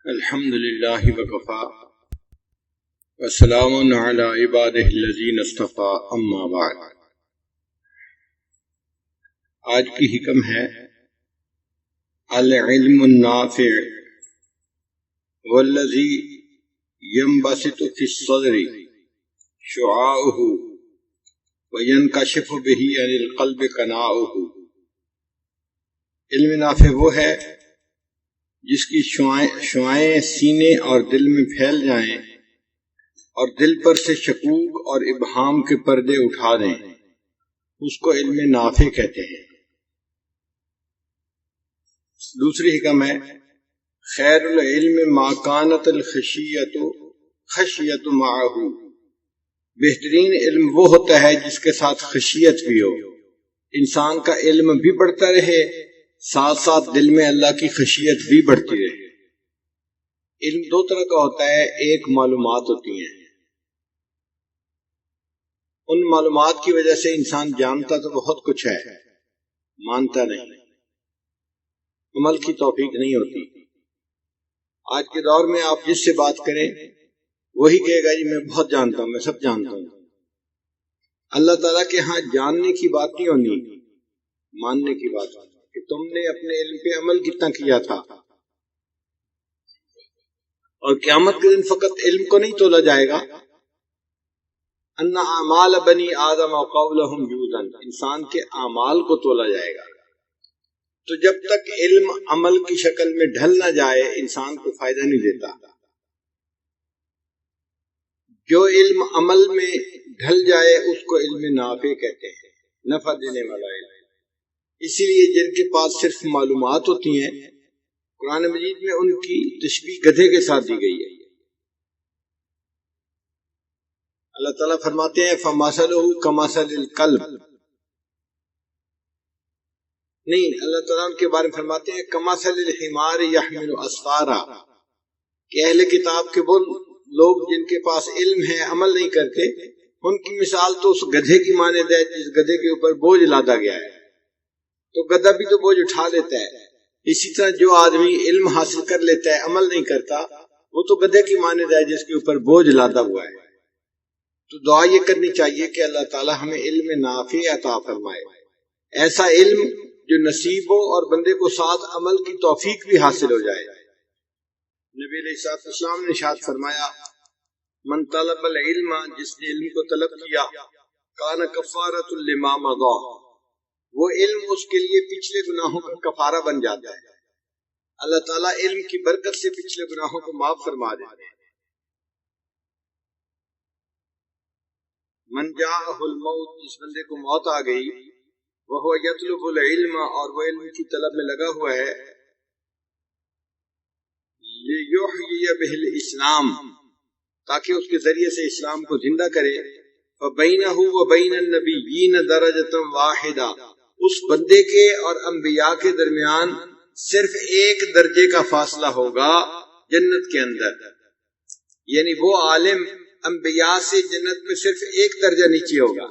الحمد للہ وکفا وسلام علی عبادہ الذین اصطفی اما بعد۔ آج کی حکم ہے العلم النافع والذی ینبسط فی الصدر شعاعہ وینکشف بہ عن القلب قناعہ۔ علم نافع وہ ہے جس کی شعاعیں سینے اور دل میں پھیل جائیں اور دل پر سے شکوک اور ابہام کے پردے اٹھا دیں، اس کو علم نافع کہتے ہیں۔ دوسری حکم ہے خیر العلم ما کانت الخشیۃ معہ۔ بہترین علم وہ ہوتا ہے جس کے ساتھ خشیت بھی ہو، انسان کا علم بھی بڑھتا رہے، ساتھ ساتھ دل میں اللہ کی خشیت بھی بڑھتی رہے۔ علم دو طرح کا ہوتا ہے، ایک معلومات ہوتی ہیں، ان معلومات کی وجہ سے انسان جانتا تو بہت کچھ ہے، مانتا نہیں، عمل کی توفیق نہیں ہوتی۔ آج کے دور میں آپ جس سے بات کریں وہی کہے گا جی میں بہت جانتا ہوں، میں سب جانتا ہوں۔ اللہ تعالیٰ کے ہاں جاننے کی بات نہیں ہونی، ماننے کی بات ہونی کہ تم نے اپنے علم پہ عمل کتنا کیا تھا۔ اور قیامت کے دن فقط علم کو نہیں تولا جائے گا، ان اعمال بنی آدم وقولہم یوزن، انسان کے اعمال کو تولا جائے گا۔ تو جب تک علم عمل کی شکل میں ڈھل نہ جائے انسان کو فائدہ نہیں دیتا۔ جو علم عمل میں ڈھل جائے اس کو علم نافع کہتے ہیں، نفع دینے والا علم۔ اسی لیے جن کے پاس صرف معلومات ہوتی ہیں، قرآن مجید میں ان کی تشبیہ گدھے کے ساتھ دی گئی ہے۔ اللہ تعالیٰ فرماتے ہیں فَمَثَلُهُ كَمَثَلِ الْكَلْبِ، نہیں، اللہ تعالیٰ ان کے بارے میں فرماتے ہیں كَمَثَلِ الْحِمَارِ يَحْمِلُ أَسْفَارًا، کہ اہل کتاب کے وہ لوگ جن کے پاس علم ہے عمل نہیں کرتے، ان کی مثال تو اس گدھے کی مانند ہے جس گدھے کے اوپر بوجھ لادا گیا ہے۔ تو گدھا بھی تو بوجھ اٹھا لیتا ہے، اسی طرح جو آدمی علم حاصل کر لیتا ہے عمل نہیں کرتا وہ تو گدھے کی مانند ہے جس کے اوپر بوجھ لادا ہوا ہے۔ تو دعا یہ کرنی چاہیے کہ اللہ تعالی ہمیں علم نافع عطا فرمائے، ایسا علم جو نصیب ہو اور بندے کو ساتھ عمل کی توفیق بھی حاصل ہو جائے۔ نبی علیہ الصلوۃ والسلام نے ارشاد فرمایا من طلب العلم، جس نے علم کو طلب کیا، کان کفارۃ لما مضی، وہ علم اس کے لیے پچھلے گناہوں کا کفارہ بن جاتا ہے۔ اللہ تعالیٰ علم کی برکت سے پچھلے گناہوں کو معاف فرما دیتے ہیں۔ من جاءہ الموت، جس بندے کو موت آ گئی، وہو یطلب العلم، اور وہ علم کی طلب میں لگا ہوا ہے، لیحیی بہ الاسلام، تاکہ اس کے ذریعے سے اسلام کو زندہ کرے، فبینہ وبین النبیین درجۃ واحدہ، اس بندے کے اور انبیاء کے درمیان صرف ایک درجے کا فاصلہ ہوگا جنت کے اندر، یعنی وہ عالم انبیاء سے جنت میں صرف ایک درجہ نیچے ہوگا،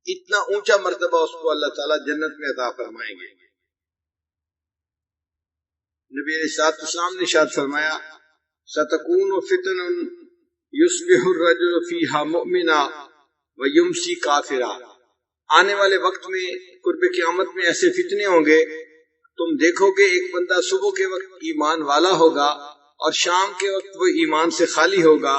اتنا اونچا مرتبہ اس کو اللہ تعالیٰ جنت میں عطا فرمائیں گے۔ نبی علیہ الصلوۃ والسلام نے ارشاد فرمایا ستکون فتن یصبح الرجل فیہا مؤمنا ویمسی کافرا، آنے والے وقت میں قرب قیامت میں ایسے فتنے ہوں گے، تم دیکھو گے ایک بندہ صبح کے وقت ایمان والا ہوگا اور شام کے وقت وہ ایمان سے خالی ہوگا،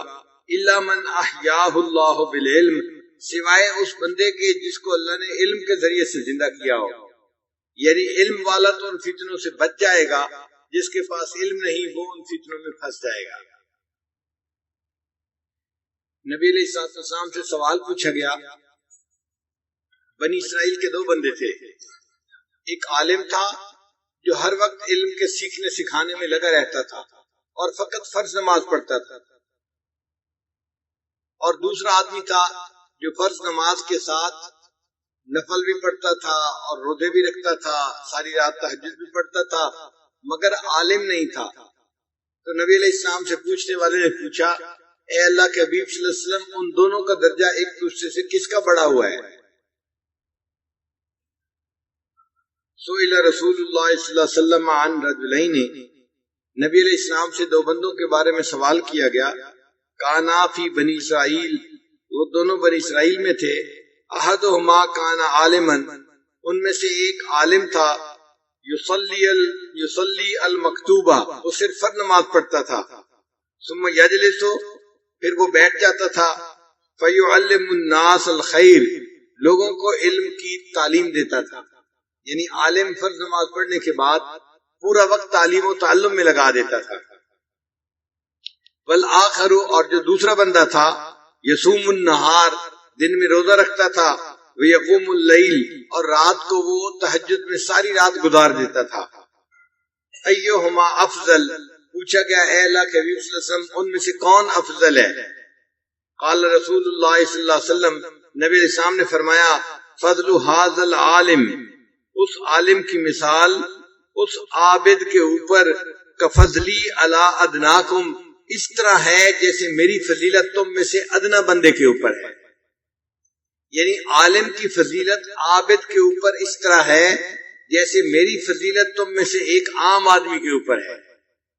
الا من احیاہ اللہ بالعلم، سوائے اس بندے کے جس کو اللہ نے علم کے ذریعے سے زندہ کیا ہو، یعنی علم والا تو ان فتنوں سے بچ جائے گا، جس کے پاس علم نہیں وہ ان فتنوں میں پھنس جائے گا۔ نبی علیہ الصلوۃ والسلام سے سوال پوچھا گیا، بنی اسرائیل کے دو بندے تھے، ایک عالم تھا جو ہر وقت علم کے سیکھنے سکھانے میں لگا رہتا تھا اور فقط فرض نماز پڑھتا تھا، اور دوسرا آدمی تھا جو فرض نماز کے ساتھ نفل بھی پڑھتا تھا اور روزے بھی رکھتا تھا، ساری رات تہجد بھی پڑھتا تھا، مگر عالم نہیں تھا۔ تو نبی علیہ السلام سے پوچھنے والے نے پوچھا اے اللہ کے حبیب صلی اللہ علیہ وسلم، ان دونوں کا درجہ ایک دوسرے سے کس کا بڑا ہوا ہے؟ سئل رسول اللہ صلی اللہ علیہ وسلم عن رجلین، نبی علیہ السلام سے دو بندوں کے بارے میں سوال کیا گیا، کانا فی بنی اسرائیل، وہ دونوں بنی اسرائیل میں تھے، احدہما کانا عالما، ان میں سے ایک عالم تھا، یصلی المکتوبہ، وہ صرف فرض نماز پڑھتا تھا، ثم یجلس، پھر وہ بیٹھ جاتا تھا، فیعلم الناس الخیر، لوگوں کو علم کی تعلیم دیتا تھا، یعنی عالم فرض نماز پڑھنے کے بعد پورا وقت تعلیم و تعلم میں لگا دیتا تھا۔ والآخر، اور جو دوسرا بندہ تھا، یصوم النہار، دن میں روزہ رکھتا تھا، ویقوم اللیل، اور رات کو وہ تہجد میں ساری رات گزار دیتا تھا۔ ایہما افضل، پوچھا گیا اے اللہ کے حبیب صلی اللہ علیہ وسلم ان میں سے کون افضل ہے؟ قال رسول اللہ صلی اللہ علیہ وسلم، نبی علیہ السلام نے فرمایا، فضل ھذا العالم، اس عالم کی مثال اس عابد کے اوپر، کفضلی علی ادناکم، اس طرح ہے جیسے میری فضیلت تم میں سے ادنا بندے کے اوپر ہے، یعنی عالم کی فضیلت عابد کے اوپر اس طرح ہے جیسے میری فضیلت تم میں سے ایک عام آدمی کے اوپر ہے۔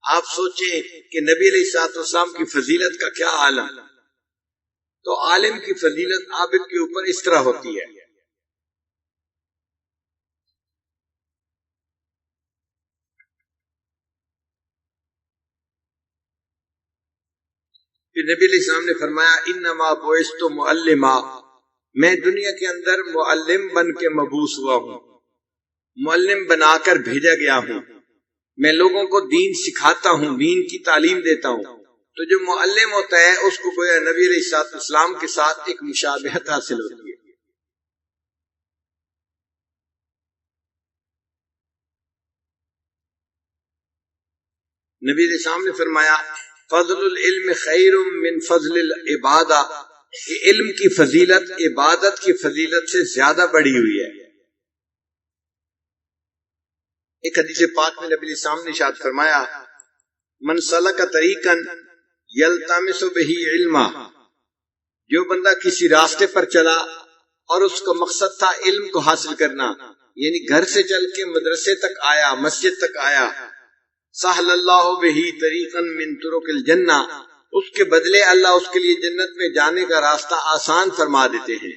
آپ سوچیں کہ نبی علیہ الصلوۃ والسلام کی فضیلت کا کیا عالم، تو عالم کی فضیلت عابد کے اوپر اس طرح ہوتی ہے۔ پھر نبی علیہ السلام نے فرمایا، انما بعثت معلما، میں دنیا کے اندر معلم بن کے مبعوث ہوا ہوں، معلم بنا کر بھیجا گیا ہوں، میں لوگوں کو دین سکھاتا ہوں، دین کی تعلیم دیتا ہوں۔ تو جو معلم ہوتا ہے اس کو گویا نبی علیہ الصلوۃ والسلام کے ساتھ ایک مشابہت حاصل ہوتی ہے۔ نبی علیہ السلام نے فرمایا، فضل العلم خیر من فضل العبادہ، کہ علم کی فضیلت عبادت کی فضیلت سے زیادہ بڑھی ہوئی ہے۔ ایک حدیث پاک میں نبی علیہ السلام نے ارشاد فرمایا، من سلک طریقا یلتمس بہ علما، جو بندہ کسی راستے پر چلا اور اس کا مقصد تھا علم کو حاصل کرنا، یعنی گھر سے چل کے مدرسے تک آیا، مسجد تک آیا، سہل اللہ بہ طریقا من طرق الجنہ، اس کے بدلے اللہ اس کے لیے جنت میں جانے کا راستہ آسان فرما دیتے ہیں۔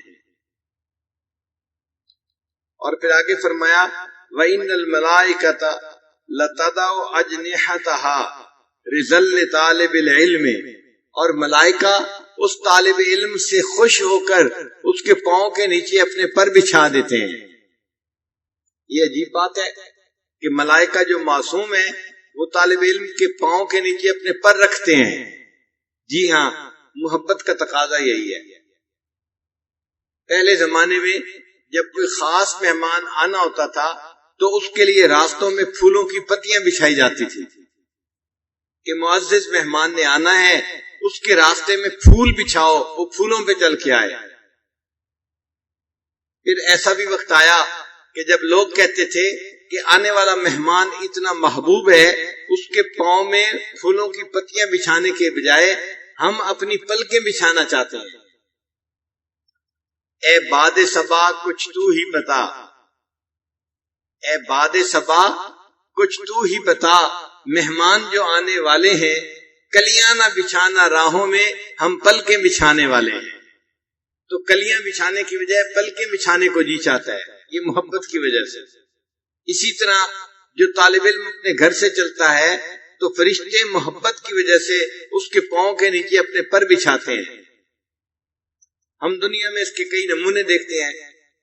اور پھر آگے فرمایا، وَإِنَّ الْمَلَائِكَةَ لَتَضَعُ أَجْنِحَتَهَا رِضًا لِطَالِبِ الْعِلْمِ، اور ملائکہ اس طالب علم سے خوش ہو کر اس کے پاؤں کے نیچے اپنے پر بچھا دیتے ہیں۔ یہ عجیب بات ہے کہ ملائکہ جو معصوم ہیں وہ طالب علم کے پاؤں کے نیچے اپنے پر رکھتے ہیں۔ جی ہاں، محبت کا تقاضا یہی ہے۔ پہلے زمانے میں جب کوئی خاص مہمان آنا ہوتا تھا تو اس کے لیے راستوں میں پھولوں کی پتیاں بچھائی جاتی تھی کہ معزز مہمان نے آنا ہے، اس کے راستے میں پھول بچھاؤ، وہ پھولوں پہ چل کے آئے۔ پھر ایسا بھی وقت آیا کہ جب لوگ کہتے تھے کہ آنے والا مہمان اتنا محبوب ہے، اس کے پاؤں میں پھولوں کی پتیاں بچھانے کے بجائے ہم اپنی پلکیں بچھانا چاہتے ہیں۔ اے باد صبا کچھ تو ہی بتا، اے باد صبا کچھ تو ہی بتا، مہمان جو آنے والے ہیں کلیاں نہ بچھانا راہوں میں، ہم پلکیں بچھانے والے ہیں۔ تو کلیاں بچھانے کی بجائے پلکیں بچھانے کو جی چاہتا ہے، یہ محبت کی وجہ سے۔ اسی طرح جو طالب علم اپنے گھر سے چلتا ہے تو فرشتے محبت کی وجہ سے اس کے پاؤں کے نیچے اپنے پر بچھاتے ہیں۔ ہم دنیا میں اس کے کئی نمونے دیکھتے ہیں۔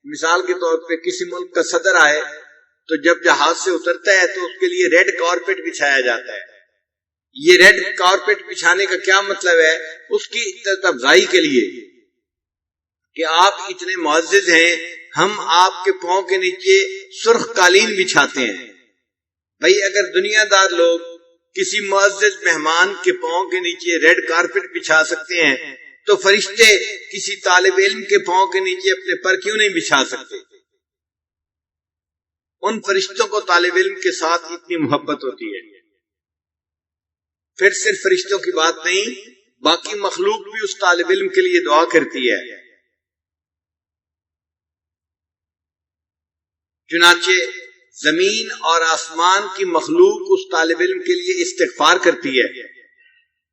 مثال کے طور پہ کسی ملک کا صدر آئے تو جب جہاز سے اترتا ہے تو اس کے لیے ریڈ کارپیٹ بچھایا جاتا ہے۔ یہ ریڈ کارپیٹ بچھانے کا کیا مطلب ہے؟ اس کی عزت افزائی کے لیے کہ آپ اتنے معزز ہیں، ہم آپ کے پاؤں کے نیچے سرخ قالین بچھاتے ہیں۔ بھئی اگر دنیا دار لوگ کسی معزز مہمان کے پاؤں کے نیچے ریڈ کارپیٹ بچھا سکتے ہیں تو فرشتے کسی طالب علم کے پاؤں کے نیچے اپنے پر کیوں نہیں بچھا سکتے؟ ان فرشتوں کو طالب علم کے ساتھ اتنی محبت ہوتی ہے۔ پھر صرف فرشتوں کی بات نہیں، باقی مخلوق بھی اس طالب علم کے لیے دعا کرتی ہے۔ چنانچہ زمین اور آسمان کی مخلوق اس طالب علم کے لیے استغفار کرتی ہے.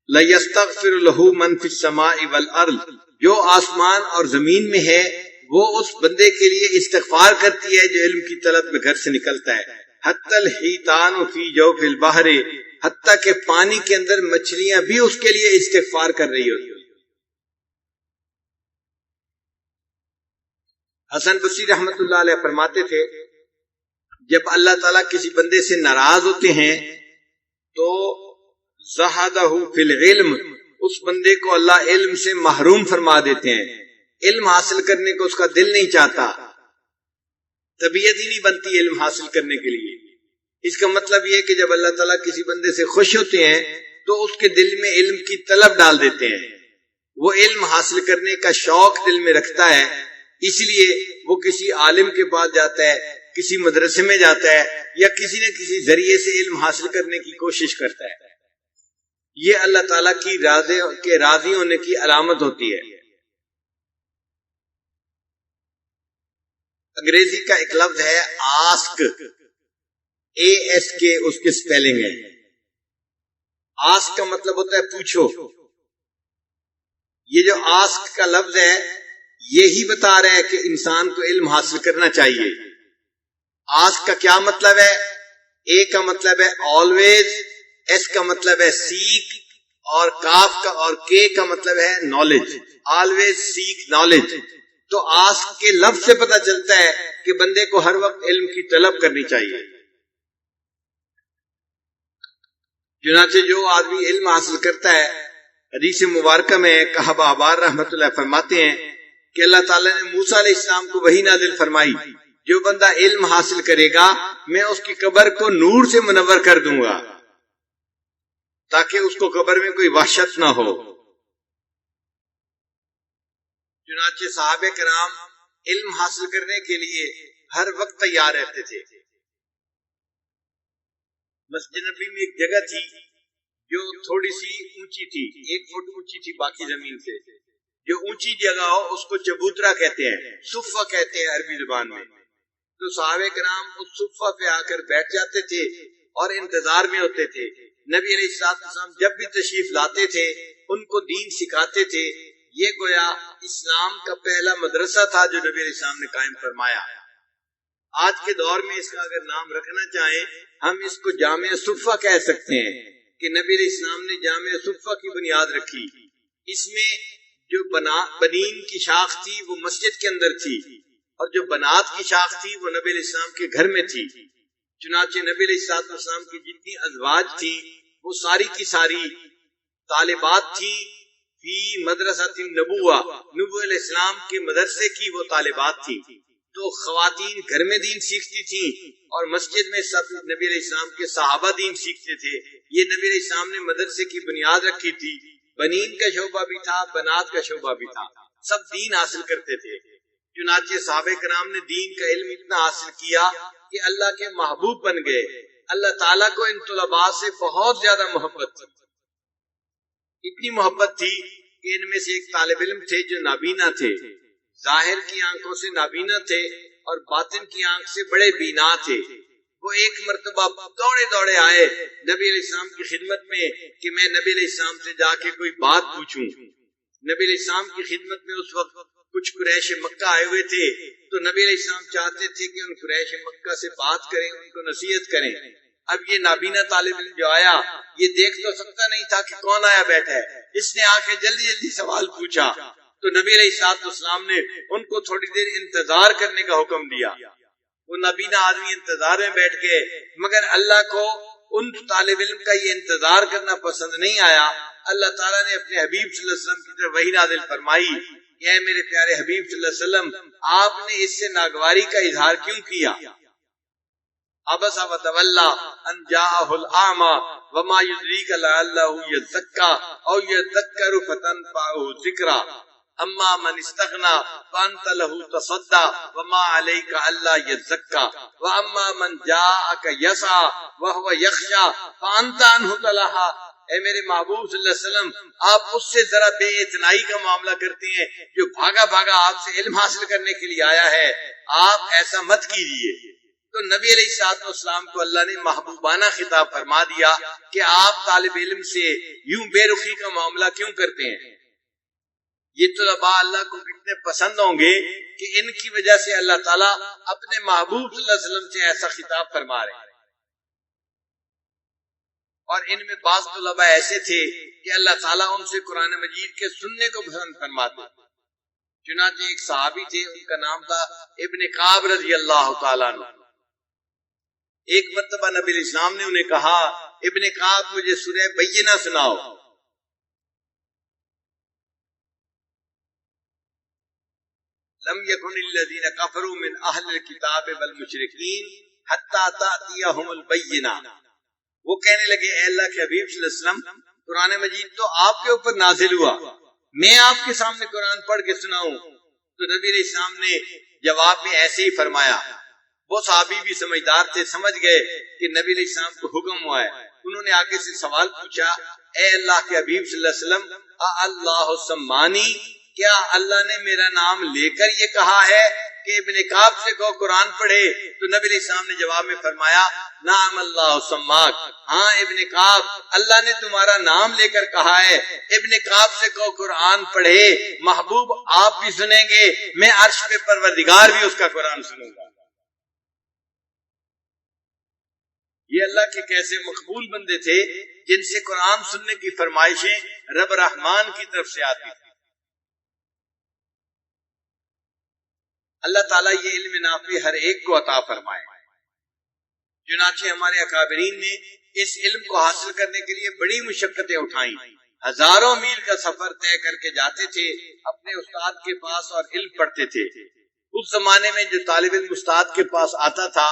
لَيَسْتَغْفِرُ لَهُ مَنْ فِي السَّمَاءِ وَالْأَرْضِ، جو آسمان اور زمین میں ہے وہ اس بندے کے لیے استغفار کرتی ہے جو علم کی طلب میں گھر سے نکلتا ہے. حتی الحیتان فی جوف البحر، حتیٰ کہ پانی کے اندر مچھلیاں بھی اس کے لیے استغفار کر رہی ہوتی. حسن بصری رحمت اللہ علیہ فرماتے تھے جب اللہ تعالیٰ کسی بندے سے ناراض ہوتے ہیں تو زہدہ فی العلم، اس بندے کو اللہ علم سے محروم فرما دیتے ہیں. علم حاصل کرنے کو اس کا دل نہیں چاہتا، طبیعت ہی نہیں بنتی علم حاصل کرنے کے لیے. اس کا مطلب یہ کہ جب اللہ تعالیٰ کسی بندے سے خوش ہوتے ہیں تو اس کے دل میں علم کی طلب ڈال دیتے ہیں. وہ علم حاصل کرنے کا شوق دل میں رکھتا ہے، اس لیے وہ کسی عالم کے پاس جاتا ہے، کسی مدرسے میں جاتا ہے، یا کسی نہ کسی ذریعے سے علم حاصل کرنے کی کوشش کرتا ہے. یہ اللہ تعالیٰ کی راضی ہونے کی علامت ہوتی ہے. انگریزی کا ایک لفظ ہے آسک، ASK اس کی سپیلنگ ہے. آسک کا مطلب ہوتا ہے پوچھو. یہ جو آسک کا لفظ ہے یہی بتا رہا ہے کہ انسان کو علم حاصل کرنا چاہیے. آسک کا کیا مطلب ہے؟ اے کا مطلب ہے آلویز، ایس کا مطلب ہے سیک، اور کاف کا اور کے کا مطلب ہے نالج. Always seek knowledge. تو آسک کے لفظ سے پتہ چلتا ہے کہ بندے کو ہر وقت علم کی طلب کرنی چاہیے. چنانچہ جو آدمی علم حاصل کرتا ہے، حدیث مبارکہ میں کعب احبار رحمت اللہ فرماتے ہیں کہ اللہ تعالیٰ نے موسیٰ علیہ السلام کو وحی نازل فرمائی، جو بندہ علم حاصل کرے گا میں اس کی قبر کو نور سے منور کر دوں گا تاکہ اس کو قبر میں کوئی وحشت نہ ہو. چنانچہ صحابہ کرام علم حاصل کرنے کے لیے ہر وقت تیار رہتے تھے. مسجد نبی میں ایک جگہ تھی جو تھوڑی سی اونچی تھی، 1 فٹ اونچی تھی باقی زمین سے. جو اونچی جگہ ہو اس کو چبوترا کہتے ہیں، صفہ کہتے ہیں عربی زبان میں. تو صحابہ کرام اس صفہ پہ آ کر بیٹھ جاتے تھے اور انتظار میں ہوتے تھے. نبی علیہ السلام جب بھی تشریف لاتے تھے ان کو دین سکھاتے تھے. یہ گویا اسلام کا پہلا مدرسہ تھا جو نبی علیہ السلام نے قائم فرمایا. آج کے دور میں اس کا اگر نام رکھنا چاہیں ہم اس کو جامع صفہ کہہ سکتے ہیں کہ نبی علیہ السلام نے جامع صفہ کی بنیاد رکھی. اس میں جو بنین کی شاخ تھی وہ مسجد کے اندر تھی اور جو بنات کی شاخ تھی وہ نبی علیہ السلام کے گھر میں تھی. چنانچہ نبی علیہ السلام کی جتنی ازواج تھی وہ ساری کی ساری طالبات تھی فی مدرسۃ النبوہ، نبوت علیہ السلام کے مدرسے کی وہ طالبات تھی. تو خواتین گھر میں دین سیکھتی تھیں اور مسجد میں سب نبی علیہ السلام کے صحابہ دین سیکھتے تھے. یہ نبی علیہ السلام نے مدرسے کی بنیاد رکھی تھی. بنین کا شعبہ بھی تھا، بنات کا شعبہ بھی تھا، سب دین حاصل کرتے تھے. چنانچہ صحابہ کرام نے دین کا علم اتنا حاصل کیا کہ اللہ کے محبوب بن گئے. اللہ تعالیٰ کو ان طلباء سے بہت زیادہ محبت تھی. اتنی محبت تھی کہ ان میں سے ایک طالب علم تھے جو نابینا تھے. ظاہر کی آنکھوں سے نابینا تھے اور باطن کی آنکھ سے بڑے بینا تھے. وہ ایک مرتبہ دوڑے دوڑے آئے نبی علیہ السلام کی خدمت میں کہ میں نبی علیہ السلام سے جا کے کوئی بات پوچھوں. نبی علیہ السلام کی خدمت میں اس وقت کچھ قریش مکہ آئے ہوئے تھے. تو نبی علیہ السلام چاہتے تھے کہ ان قریش مکہ سے بات کریں، ان کو نصیحت کریں. اب یہ نابینا طالب علم جو آیا یہ دیکھ تو سکتا نہیں تھا کہ کون آیا بیٹھا ہے. اس نے آ کے جلدی جلدی سوال پوچھا. تو نبی علیہ السلام نے ان کو تھوڑی دیر انتظار کرنے کا حکم دیا. وہ نابینا آدمی انتظار میں بیٹھ گئے، مگر اللہ کو ان طالب علم کا یہ انتظار کرنا پسند نہیں آیا. اللہ تعالیٰ نے اپنے حبیب صلی اللہ علیہ وسلم کی طرف وحی نازل فرمائی کہ اے میرے پیارے حبیب صلی اللہ علیہ وسلم، آپ نے اس سے ناگواری کا اظہار کیوں کیا؟ عبس وتولی ان جاءہ الاعمی وما یدریک لعلہ یزکا او یذکر فتنفعہ ذکرا اما من استغنا فانت له تصدى وما عليك الا يزكى واما من جاءك يسعى وهو يخشى فانت عنه تلهى. اے میرے محبوب صلی اللہ علیہ وسلم، آپ اس سے ذرا بے اعتنائی کا معاملہ کرتے ہیں جو بھاگا بھاگا آپ سے علم حاصل کرنے کے لیے آیا ہے. آپ ایسا مت کیجیے. تو نبی علیہ السلام کو اللہ نے محبوبانہ خطاب فرما دیا کہ آپ طالب علم سے یوں بے رخی کا معاملہ کیوں کرتے ہیں؟ یہ طلباء اللہ کو کتنے پسند ہوں گے کہ ان کی وجہ سے اللہ تعالیٰ اپنے محبوب صلی اللہ علیہ وسلم سے ایسا خطاب فرما رہے ہیں۔ اور ان میں بعض طلباء ایسے تھے کہ اللہ تعالیٰ ان سے قرآن مجید کے سننے کو پسند فرماتے۔ چنانچہ ایک صحابی تھے، ان کا نام تھا ابن کعب رضی اللہ تعالیٰ عنہ۔ ایک مرتبہ نبی علیہ السلام نے انہیں کہا، ابن کعب مجھے سورہ بینہ سناؤ۔ لم یکن الذین کفروا من اہل الکتاب والمشرکین حتی تأتیہم البینہ۔ وہ کہنے لگے، اے اللہ کے حبیب صلی اللہ علیہ وسلم، قرآن مجید تو آپ کے اوپر نازل ہوا، میں آپ کے سامنے قرآن پڑھ کے سناؤں؟ تو نبی علیہ السلام نے جواب میں ایسے ہی فرمایا۔ وہ صحابی بھی سمجھدار تھے، سمجھ گئے کہ نبی علیہ السلام کو حکم ہوا ہے۔ انہوں نے آگے سے سوال پوچھا، اے اللہ کے حبیب صلی اللہ علیہ وسلم، اللہ سمانی، کیا اللہ نے میرا نام لے کر یہ کہا ہے کہ ابن کعب سے کہو قرآن پڑھے؟ تو نبی علیہ السلام نے جواب میں فرمایا، نعم اللہ سماک، ہاں ابن کعب، اللہ نے تمہارا نام لے کر کہا ہے، ابن کعب سے کہو قرآن پڑھے۔ محبوب آپ بھی سنیں گے، میں عرش پہ پروردگار بھی اس کا قرآن سنوں گا۔ یہ اللہ کے کیسے مقبول بندے تھے جن سے قرآن سننے کی فرمائشیں رب رحمان کی طرف سے آتی تھی۔ اللہ تعالیٰ یہ علم نافع ہر ایک کو عطا فرمائے۔ چنانچہ ہمارے اکابرین نے اس علم کو حاصل کرنے کے لیے بڑی مشقتیں اٹھائیں، ہزاروں میل کا سفر طے کر کے جاتے تھے اپنے استاد کے پاس اور علم پڑھتے تھے۔ اس زمانے میں جو طالب علم استاد کے پاس آتا تھا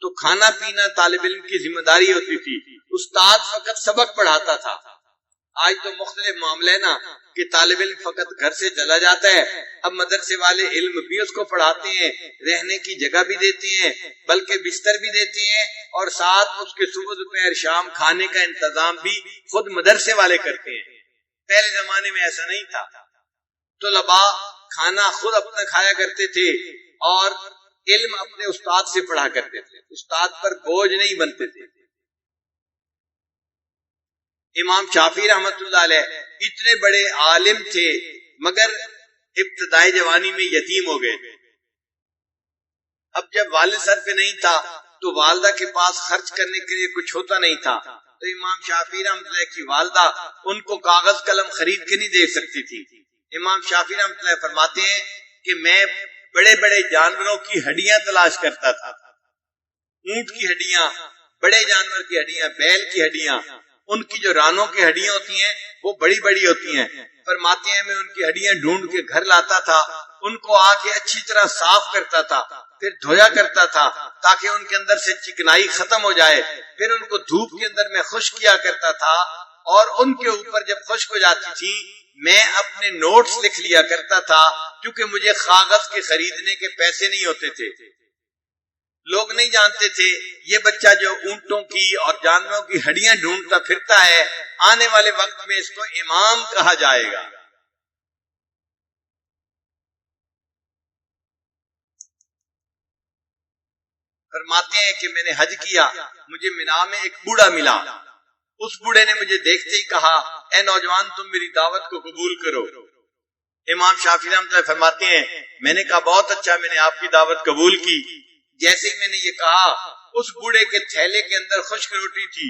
تو کھانا پینا طالب علم کی ذمہ داری ہوتی تھی، استاد فقط سبق پڑھاتا تھا۔ آج تو مختلف معاملے نا کہ طالب علم فقط گھر سے چلا جاتا ہے، اب مدرسے والے علم بھی اس کو پڑھاتے ہیں، رہنے کی جگہ بھی دیتے ہیں، بلکہ بستر بھی دیتے ہیں، اور ساتھ اس کے صبح دوپہر شام کھانے کا انتظام بھی خود مدرسے والے کرتے ہیں۔ پہلے زمانے میں ایسا نہیں تھا، طلباء کھانا خود اپنا کھایا کرتے تھے اور علم اپنے استاد سے پڑھا کرتے تھے، استاد پر بوجھ نہیں بنتے تھے۔ امام شافعی رحمت اللہ علیہ اتنے بڑے عالم تھے مگر ابتدائی جوانی میں یتیم ہو گئے۔ اب جب والد سر پہ نہیں تھا تو والدہ کے پاس خرچ کرنے کے لیے کچھ ہوتا نہیں تھا، تو امام شافعی رحمت اللہ کی والدہ ان کو کاغذ قلم خرید کے نہیں دے سکتی تھی۔ امام شافعی رحمت اللہ فرماتے ہیں کہ میں بڑے بڑے جانوروں کی ہڈیاں تلاش کرتا تھا، اونٹ کی ہڈیاں، بڑے جانور کی ہڈیاں، بیل کی ہڈیاں، ان کی جو رانوں کی ہڈیاں ہوتی ہیں وہ بڑی بڑی ہوتی ہیں۔ فرماتے ہیں میں ان کی ہڈیاں ڈھونڈ کے گھر لاتا تھا، ان کو آ کے اچھی طرح صاف کرتا تھا، پھر دھویا کرتا تھا تاکہ ان کے اندر سے چکنائی ختم ہو جائے، پھر ان کو دھوپ کے اندر میں خشک کیا کرتا تھا، اور ان کے اوپر جب خشک ہو جاتی تھی میں اپنے نوٹس لکھ لیا کرتا تھا، کیونکہ مجھے کاغذ کے خریدنے کے پیسے نہیں ہوتے تھے۔ لوگ نہیں جانتے تھے یہ بچہ جو اونٹوں کی اور جانوروں کی ہڈیاں ڈھونڈتا پھرتا ہے، آنے والے وقت میں اس کو امام کہا جائے گا۔ فرماتے ہیں کہ میں نے حج کیا، مجھے مینا میں ایک بوڑھا ملا، اس بوڑھے نے مجھے دیکھتے ہی کہا، اے نوجوان تم میری دعوت کو قبول کرو۔ امام شافعی رحمۃ اللہ فرماتے ہیں میں نے کہا بہت اچھا، میں نے آپ کی دعوت قبول کی۔ جیسے ہی میں نے یہ کہا اس بوڑھے کے تھیلے کے اندر خشک روٹی تھی،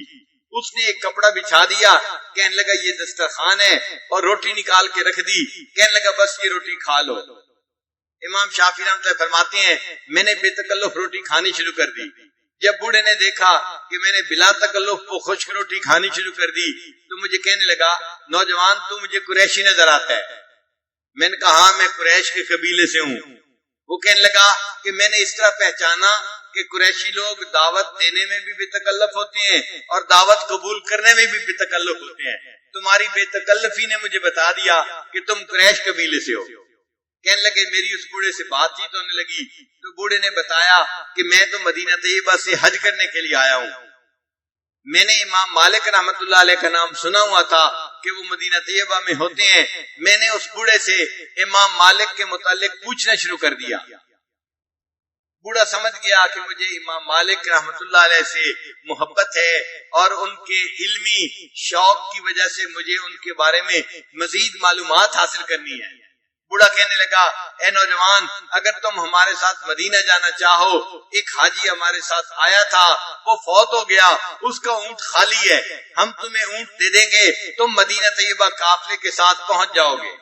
اس نے ایک کپڑا بچھا دیا، کہنے لگا یہ دسترخوان ہے، اور روٹی نکال کے رکھ دی، کہنے لگا بس یہ روٹی کھا لو۔ امام شافعی رحمۃ اللہ فرماتے ہیں میں نے بے تکلف روٹی کھانی شروع کر دی۔ جب بوڑھے نے دیکھا کہ میں نے بلا تکلف وہ خشک روٹی کھانی شروع کر دی تو مجھے کہنے لگا نوجوان تو مجھے قریشی نظر آتا ہے۔ میں نے کہا ہاں میں قریش کے قبیلے سے ہوں۔ وہ کہنے لگا کہ میں نے اس طرح پہچانا کہ قریشی لوگ دعوت دینے میں بھی بے تکلف ہوتے ہیں اور دعوت قبول کرنے میں بھی بے تکلف ہوتے ہیں، تمہاری بے تکلفی نے مجھے بتا دیا کہ تم قریش قبیلے سے ہو۔ کہنے لگے میری اس بوڑھے سے بات چیت ہونے لگی تو بوڑھے نے بتایا کہ میں تو مدینہ طیبہ سے حج کرنے کے لیے آیا ہوں۔ میں نے امام مالک رحمت اللہ علیہ کا نام سنا ہوا تھا کہ وہ مدینہ طیبہ میں ہوتے ہیں۔ میں نے اس بوڑھے سے امام مالک کے متعلق پوچھنا شروع کر دیا۔ بوڑھا سمجھ گیا کہ مجھے امام مالک رحمت اللہ علیہ سے محبت ہے اور ان کے علمی شوق کی وجہ سے مجھے ان کے بارے میں مزید معلومات حاصل کرنی ہے۔ بوڑھا کہنے لگا، اے نوجوان، اگر تم ہمارے ساتھ مدینہ جانا چاہو، ایک حاجی ہمارے ساتھ آیا تھا، وہ فوت ہو گیا، اس کا اونٹ خالی ہے، ہم تمہیں اونٹ دے دیں گے، تم مدینہ طیبہ قافلے کے ساتھ پہنچ جاؤ گے۔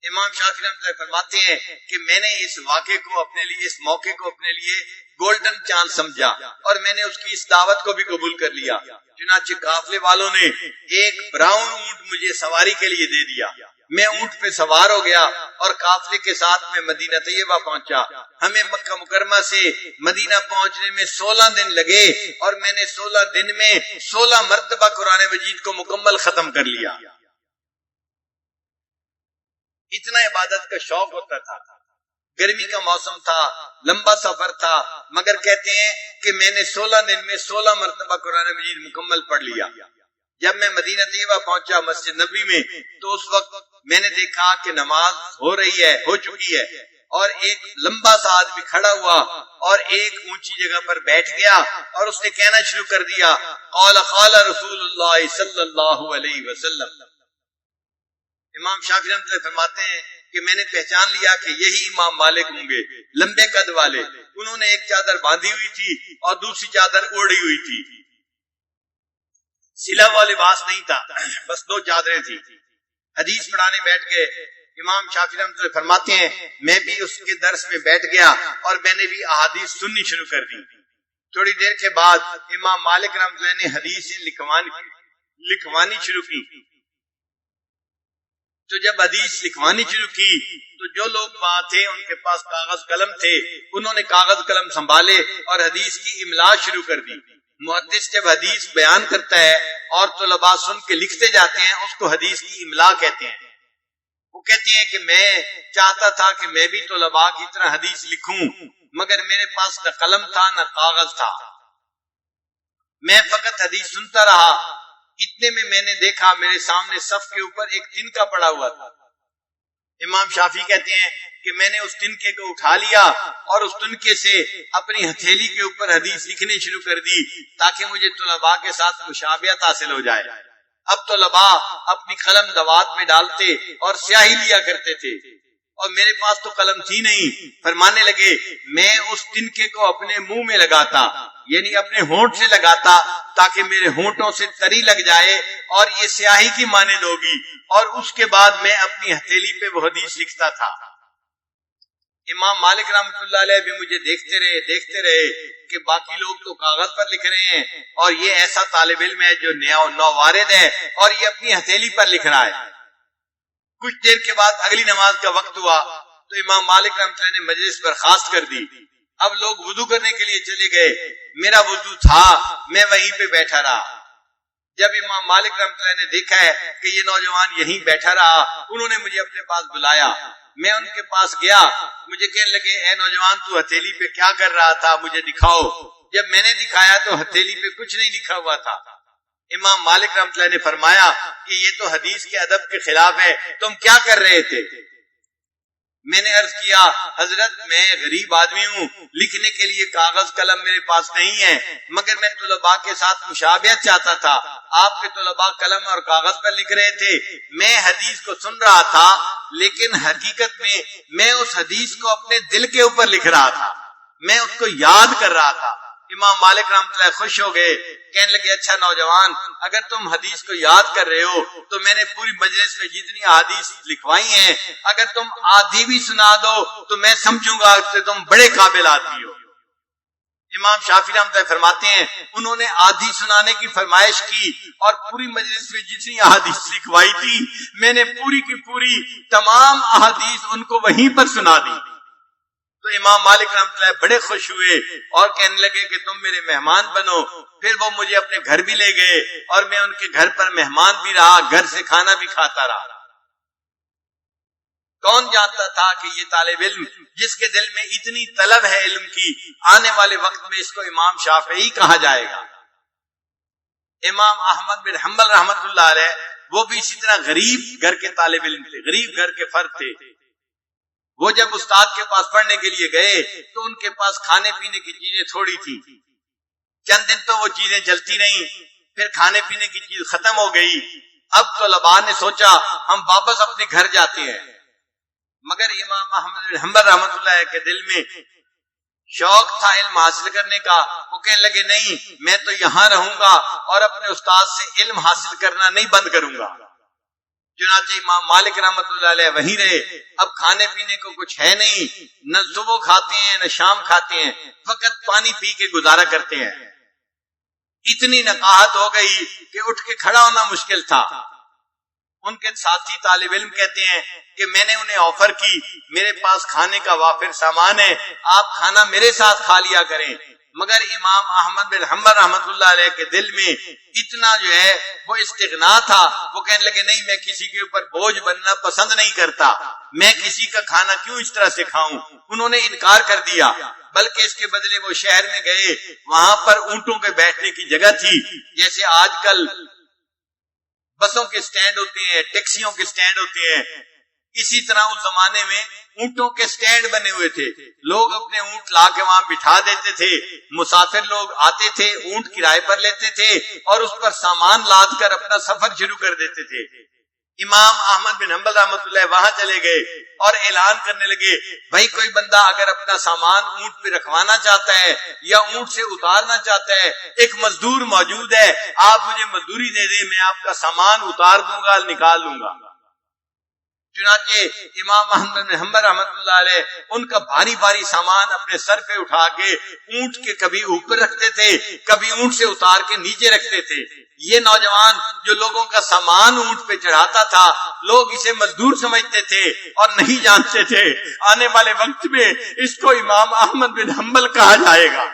امام شافعی رحمۃ اللہ فرماتے ہیں کہ میں نے اس واقعے کو اپنے لیے، اس موقع کو اپنے لیے گولڈن چانس سمجھا اور میں نے اس کی اس دعوت کو بھی قبول کر لیا۔ چنانچہ قافلے والوں نے ایک براؤن اونٹ مجھے سواری کے لیے دے دیا، میں اونٹ پہ سوار ہو گیا اور قافلے کے ساتھ میں مدینہ طیبہ پہنچا۔ ہمیں مکہ مکرمہ سے مدینہ پہنچنے میں 16 دن لگے اور میں نے 16 دن میں 16 مرتبہ قرآن مجید کو مکمل ختم کر لیا۔ اتنا عبادت کا شوق ہوتا تھا۔ گرمی کا موسم تھا، لمبا سفر تھا، مگر کہتے ہیں کہ میں نے 16 دن میں 16 مرتبہ قرآن مجید مکمل پڑھ لیا۔ جب میں مدینہ طیبہ پہنچا مسجد نبوی میں تو اس وقت میں نے دیکھا کہ نماز ہو چکی ہے اور ایک لمبا سا آدمی کھڑا ہوا اور ایک اونچی جگہ پر بیٹھ گیا اور اس نے کہنا شروع کر دیا، قال رسول اللہ صلی اللہ علیہ وسلم۔ امام شافعی رحمۃ اللہ فرماتے ہیں کہ میں نے پہچان لیا کہ یہی امام مالک ہوں گے، لمبے قد والے۔ انہوں نے ایک چادر باندھی ہوئی تھی اور دوسری چادر اوڑھی ہوئی تھی، سلا ہوا لباس نہیں تھا، بس 2 چادریں تھی۔ حدیث پڑھانے بیٹھ گئے۔ امام شافعی رحمۃ اللہ فرماتے ہیں میں بھی اس کے درس میں بیٹھ گیا اور میں نے بھی احادیث سننی شروع کر دی۔ تھوڑی دیر کے بعد امام مالک رحمۃ اللہ نے حدیثیں لکھوانی شروع کی۔ تو جب حدیث لکھوانی شروع کی تو جو لوگ وہاں تھے ان کے پاس کاغذ قلم تھے، انہوں نے کاغذ قلم سنبھالے اور حدیث کی املا شروع کر دی۔ محدث جب حدیث بیان کرتا ہے اور طلباء سن کے لکھتے جاتے ہیں، اس کو حدیث کی املا کہتے ہیں۔ وہ کہتے ہیں کہ میں چاہتا تھا کہ میں بھی طلباء کی طرح حدیث لکھوں، مگر میرے پاس نہ قلم تھا نہ کاغذ تھا، میں فقط حدیث سنتا رہا۔ اتنے میں نے دیکھا میرے سامنے صف کے اوپر ایک تنکا پڑا ہوا تھا۔ امام شافعی کہتے ہیں کہ میں نے اس تنکے کو اٹھا لیا اور اس تنکے سے اپنی ہتھیلی کے اوپر حدیث لکھنی شروع کر دی تاکہ مجھے طلباء کے ساتھ مشابہت حاصل ہو جائے۔ اب طلباء اپنی قلم دوات میں ڈالتے اور سیاہی لیا کرتے تھے اور میرے پاس تو قلم تھی نہیں۔ فرمانے لگے میں اس تنکے کو اپنے منہ میں لگاتا، یعنی اپنے ہونٹ سے لگاتا تاکہ میرے ہونٹوں سے تری لگ جائے اور یہ سیاہی کی مانند ہوگی، اور اس کے بعد میں اپنی ہتھیلی پہ وہ حدیث لکھتا تھا۔ امام مالک رحمۃ اللہ علیہ بھی مجھے دیکھتے رہے کہ باقی لوگ تو کاغذ پر لکھ رہے ہیں اور یہ ایسا طالب علم ہے جو نووارد ہے اور یہ اپنی ہتھیلی پر لکھ رہا ہے۔ کچھ دیر کے بعد اگلی نماز کا وقت ہوا تو امام مالک رحمۃ اللہ نے مجلس برخاست کر دی۔ اب لوگ وضو کرنے کے لیے چلے گئے، میرا وضو تھا، میں وہیں پہ بیٹھا رہا۔ جب امام مالک رحمۃ اللہ نے دیکھا ہے کہ یہ نوجوان یہیں بیٹھا رہا، انہوں نے مجھے اپنے پاس بلایا۔ میں ان کے پاس گیا، مجھے کہنے لگے اے نوجوان تو ہتھیلی پہ کیا کر رہا تھا، مجھے دکھاؤ۔ جب میں نے دکھایا تو ہتھیلی پہ کچھ نہیں لکھا ہوا تھا۔ امام مالک رحمۃ اللہ نے فرمایا کہ یہ تو حدیث کے ادب کے خلاف ہے، تم کیا کر رہے تھے؟ میں نے عرض کیا حضرت میں غریب آدمی ہوں، لکھنے کے لیے کاغذ قلم میرے پاس نہیں ہے، مگر میں طلباء کے ساتھ مشابہت چاہتا تھا۔ آپ کے طلباء قلم اور کاغذ پر لکھ رہے تھے، میں حدیث کو سن رہا تھا، لیکن حقیقت میں اس حدیث کو اپنے دل کے اوپر لکھ رہا تھا، میں اس کو یاد کر رہا تھا۔ امام مالک رحمۃ اللہ خوش ہو گئے، کہنے لگے اچھا نوجوان، اگر تم حدیث کو یاد کر رہے ہو تو میں نے پوری مجلس میں جتنی احادیث لکھوائی ہیں اگر تم آدھی بھی سنا دو تو میں سمجھوں گا کہ تم بڑے قابل آدمی ہو۔ امام شافعی رحمۃ اللہ فرماتے ہیں انہوں نے آدھی سنانے کی فرمائش کی اور پوری مجلس میں جتنی احادیث لکھوائی تھی میں نے پوری کی پوری تمام احادیث ان کو وہیں پر سنا دی۔ تو امام مالک رحمۃ اللہ بڑے خوش ہوئے اور کہنے لگے کہ تم میرے مہمان بنو۔ پھر وہ مجھے اپنے گھر بھی لے گئے اور میں ان کے گھر پر مہمان بھی رہا، گھر سے کھانا بھی کھاتا رہا۔ کون جانتا تھا کہ یہ طالب علم جس کے دل میں اتنی طلب ہے علم کی، آنے والے وقت میں اس کو امام شافعی کہا جائے گا۔ امام احمد بن حنبل رحمۃ اللہ علیہ وہ بھی اسی طرح غریب گھر کے طالب علم تھے، غریب گھر کے فرد تھے۔ وہ جب استاد کے پاس پڑھنے کے لیے گئے تو ان کے پاس کھانے پینے کی چیزیں تھوڑی تھی. چند دن تو وہ چیزیں چلتی رہیں، پھر کھانے پینے کی چیز ختم ہو گئی. اب طلباء نے سوچا ہم واپس اپنے گھر جاتے ہیں. مگر امام احمد بن حنبل رحمۃ اللہ کے دل میں شوق تھا علم حاصل کرنے کا. وہ کہنے لگے نہیں، میں تو یہاں رہوں گا اور اپنے استاد سے علم حاصل کرنا نہیں بند کروں گا. چنانچہ امام مالک رحمۃ اللہ علیہ وہیں رہے. اب کھانے پینے کو کچھ ہے نہیں، نہ صبح کھاتے ہیں نہ شام کھاتے ہیں، فقط پانی پی کے گزارا کرتے ہیں. اتنی نقاہت ہو گئی کہ اٹھ کے کھڑا ہونا مشکل تھا. ان کے ساتھی طالب علم کہتے ہیں کہ میں نے انہیں آفر کی، میرے پاس کھانے کا وافر سامان ہے، آپ کھانا میرے ساتھ کھا لیا کریں. مگر امام احمد بن حنبل رحمۃ اللہ علیہ کے دل میں اتنا جو ہے وہ استغنا تھا. وہ کہنے لگے نہیں، میں کسی کے اوپر بوجھ بننا پسند نہیں کرتا، میں کسی کا کھانا کیوں اس طرح سے کھاؤں. انہوں نے انکار کر دیا، بلکہ اس کے بدلے وہ شہر میں گئے. وہاں پر اونٹوں کے بیٹھنے کی جگہ تھی، جیسے آج کل بسوں کے سٹینڈ ہوتے ہیں، ٹیکسیوں کے سٹینڈ ہوتے ہیں، اسی طرح اس زمانے میں اونٹوں کے سٹینڈ بنے ہوئے تھے. لوگ اپنے اونٹ لا کے وہاں بٹھا دیتے تھے، مسافر لوگ آتے تھے، اونٹ کرائے پر لیتے تھے اور اس پر سامان لاد کر اپنا سفر شروع کر دیتے تھے. امام احمد بن حنبل رحمۃ اللہ وہاں چلے گئے اور اعلان کرنے لگے، بھائی کوئی بندہ اگر اپنا سامان اونٹ پہ رکھوانا چاہتا ہے یا اونٹ سے اتارنا چاہتا ہے، ایک مزدور موجود ہے، آپ مجھے مزدوری دے دیں، میں آپ کا سامان اتار دوں گا، نکال لوں گا. چنانچہ امام احمد بن حنبل رحمۃ اللہ علیہ ان کا بھاری بھاری سامان اپنے سر پہ اٹھا کے اونٹ کے کبھی اوپر رکھتے تھے، کبھی اونٹ سے اتار کے نیچے رکھتے تھے. یہ نوجوان جو لوگوں کا سامان اونٹ پہ چڑھاتا تھا، لوگ اسے مزدور سمجھتے تھے اور نہیں جانتے تھے آنے والے وقت میں اس کو امام احمد بن حنبل کہا جائے گا.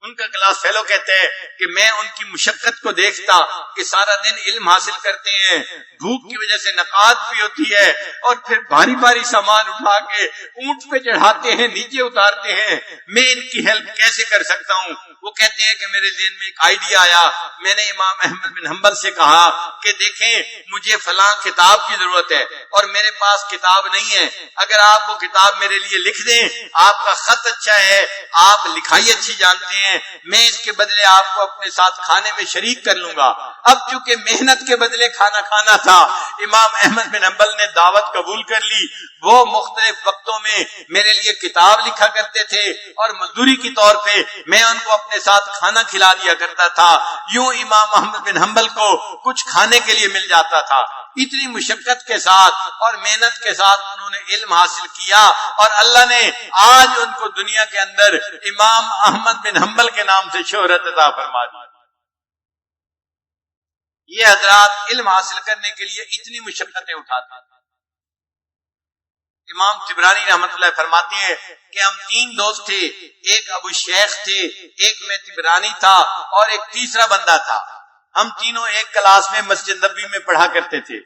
ان کا کلاس فیلو کہتے ہیں کہ میں ان کی مشقت کو دیکھتا کہ سارا دن علم حاصل کرتے ہیں، بھوک کی وجہ سے نقاہت بھی ہوتی ہے، اور پھر بھاری بھاری سامان اٹھا کے اونٹ پہ چڑھاتے ہیں، نیچے اتارتے ہیں. میں ان کی ہیلپ کیسے کر سکتا ہوں؟ وہ کہتے ہیں کہ میرے ذہن میں ایک آئیڈیا آیا. میں نے امام احمد بن حنبل سے کہا کہ دیکھیں مجھے فلاں کتاب کی ضرورت ہے اور میرے پاس کتاب نہیں ہے، اگر آپ وہ کتاب میرے لیے لکھ دیں، آپ کا خط اچھا ہے، آپ لکھائی اچھی جانتے ہیں، میں اس کے بدلے آپ کو اپنے ساتھ کھانے میں شریک کر لوں گا. اب چونکہ محنت کے بدلے کھانا کھانا تھا، امام احمد بن حنبل نے دعوت قبول کر لی. وہ مختلف وقتوں میں میرے لیے کتاب لکھا کرتے تھے اور مزدوری کے طور پہ میں ان کو اپنے ساتھ کھانا کھلا دیا کرتا تھا. یوں امام احمد بن حنبل کو کچھ کھانے کے لیے مل جاتا تھا. اتنی مشقت کے ساتھ اور محنت کے ساتھ انہوں نے علم حاصل کیا اور اللہ نے آج ان کو دنیا کے اندر امام احمد بن حنبل کے نام سے شہرت عطا فرما دی. یہ حضرات علم حاصل کرنے کے لیے اتنی مشقتیں اٹھاتے ہیں. امام طبرانی رحمۃ اللہ فرماتے ہیں کہ ہم 3 دوست تھے، ایک ابو شیخ تھے، ایک میں طبرانی تھا اور ایک تیسرا بندہ تھا. ہم تینوں ایک کلاس میں مسجد نبوی میں پڑھا کرتے تھے.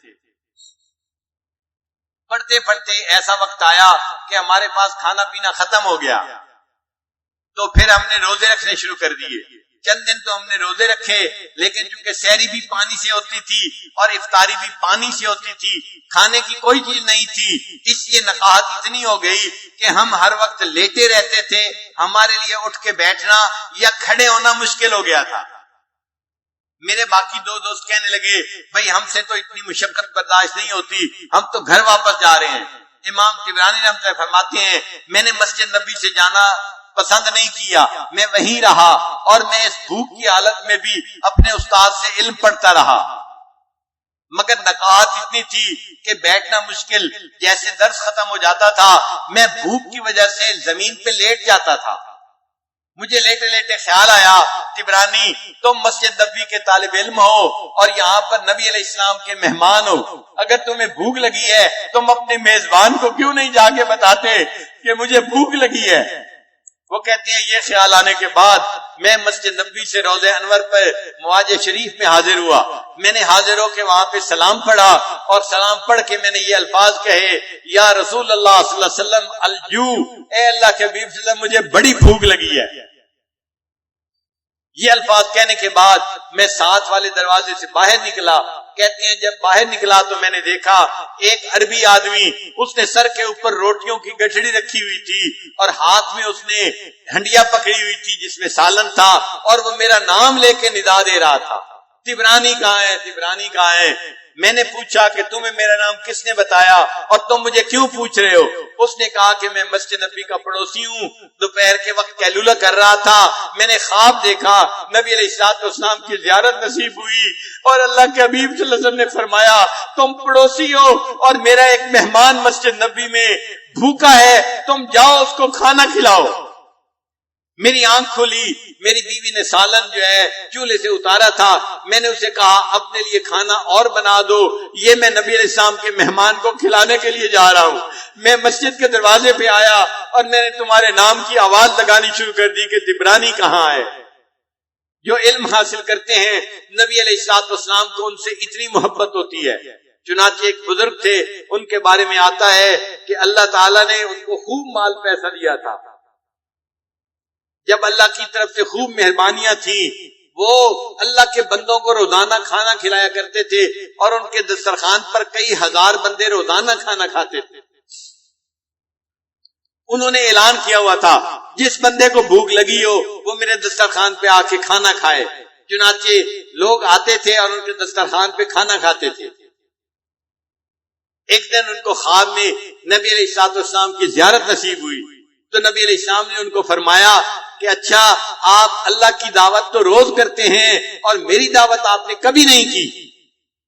پڑھتے پڑھتے ایسا وقت آیا کہ ہمارے پاس کھانا پینا ختم ہو گیا، تو پھر ہم نے روزے رکھنے شروع کر دیے. چند دن تو ہم نے روزے رکھے، لیکن چونکہ سحری بھی پانی سے ہوتی تھی اور افطاری بھی پانی سے ہوتی تھی، کھانے کی کوئی چیز نہیں تھی، اس لیے نقاہت اتنی ہو گئی کہ ہم ہر وقت لیٹے رہتے تھے. ہمارے لیے اٹھ کے بیٹھنا یا کھڑے ہونا مشکل ہو گیا تھا. میرے باقی 2 دوست کہنے لگے بھائی ہم سے تو اتنی مشقت برداشت نہیں ہوتی، ہم تو گھر واپس جا رہے ہیں. امام طبرانی رحمۃ اللہ فرماتے ہیں میں نے مسجد نبی سے جانا پسند نہیں کیا، میں وہیں رہا اور میں اس بھوک کی حالت میں بھی اپنے استاد سے علم پڑھتا رہا. مگر نقاہت اتنی تھی کہ بیٹھنا مشکل، جیسے درس ختم ہو جاتا تھا میں بھوک کی وجہ سے زمین پہ لیٹ جاتا تھا. مجھے لیٹے لیٹے خیال آیا طبرانی تم مسجد نبوی کے طالب علم ہو اور یہاں پر نبی علیہ السلام کے مہمان ہو، اگر تمہیں بھوک لگی ہے تم اپنے میزبان کو کیوں نہیں جا کے بتاتے کہ مجھے بھوک لگی ہے. وہ کہتے ہیں یہ خیال آنے کے بعد میں مسجد نبوی سے روضہ انور پر مواجہ شریف میں حاضر ہوا. میں نے حاضر ہو کے وہاں پہ سلام پڑھا اور سلام پڑھ کے میں نے یہ الفاظ کہے یا رسول اللہ صلی اللہ علیہ وسلم الجو، اے اللہ کے حبیب صلی اللہ علیہ وسلم مجھے بڑی بھوک لگی ہے. یہ الفاظ کہنے کے بعد میں ساتھ والے دروازے سے باہر نکلا کہتے ہیں جب باہر نکلا تو میں نے دیکھا ایک عربی آدمی، اس نے سر کے اوپر روٹیوں کی گٹھڑی رکھی ہوئی تھی اور ہاتھ میں اس نے ہنڈیا پکڑی ہوئی تھی جس میں سالن تھا، اور وہ میرا نام لے کے ندا دے رہا تھا، تبرانی کہاں ہے، تبرانی کہاں ہے؟ میں نے پوچھا کہ تمہیں میرا نام کس نے بتایا اور تم مجھے کیوں پوچھ رہے ہو؟ اس نے کہا کہ میں مسجد نبی کا پڑوسی ہوں، دوپہر کے وقت قیلولہ کر رہا تھا، میں نے خواب دیکھا نبی علیہ الصلوۃ والسلام کی زیارت نصیب ہوئی اور اللہ کے حبیب صلی اللہ علیہ وسلم نے فرمایا تم پڑوسی ہو اور میرا ایک مہمان مسجد نبی میں بھوکا ہے، تم جاؤ اس کو کھانا کھلاؤ۔ میری آنکھ کھلی، میری بیوی نے سالن جو ہے چولہے سے اتارا تھا، میں نے اسے کہا اپنے لیے کھانا اور بنا دو، یہ میں نبی علیہ السلام کے مہمان کو کھلانے کے لیے جا رہا ہوں۔ میں مسجد کے دروازے پہ آیا اور میں نے تمہارے نام کی آواز لگانی شروع کر دی کہ تبرانی کہاں ہے۔ جو علم حاصل کرتے ہیں نبی علیہ الصلوۃ والسلام کو ان سے اتنی محبت ہوتی ہے۔ چنانچہ ایک بزرگ تھے، ان کے بارے میں آتا ہے کہ اللہ تعالیٰ نے ان کو خوب مال پیسہ دیا تھا۔ جب اللہ کی طرف سے خوب مہربانیاں تھیں، وہ اللہ کے بندوں کو روزانہ کھانا کھلایا کرتے تھے اور ان کے دسترخوان پر کئی ہزار بندے روزانہ کھانا کھاتے تھے۔ انہوں نے اعلان کیا ہوا تھا جس بندے کو بھوک لگی ہو وہ میرے دسترخوان پہ آ کے کھانا کھائے۔ چنانچہ لوگ آتے تھے اور ان کے دسترخوان پہ کھانا کھاتے تھے۔ ایک دن ان کو خواب میں نبی علیہ الصلوۃ والسلام کی زیارت نصیب ہوئی تو نبی علیہ السلام نے ان کو فرمایا کہ اچھا آپ اللہ کی دعوت تو روز کرتے ہیں اور میری دعوت آپ نے کبھی نہیں کی۔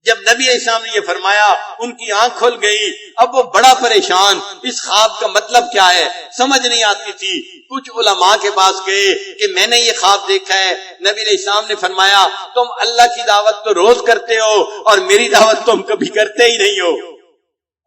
جب نبی علیہ السلام نے یہ فرمایا ان کی آنکھ کھل گئی، اب وہ بڑا پریشان، اس خواب کا مطلب کیا ہے سمجھ نہیں آتی تھی۔ کچھ علماء کے پاس گئے کہ میں نے یہ خواب دیکھا ہے، نبی علیہ السلام نے فرمایا تم اللہ کی دعوت تو روز کرتے ہو اور میری دعوت تم کبھی کرتے ہی نہیں ہو۔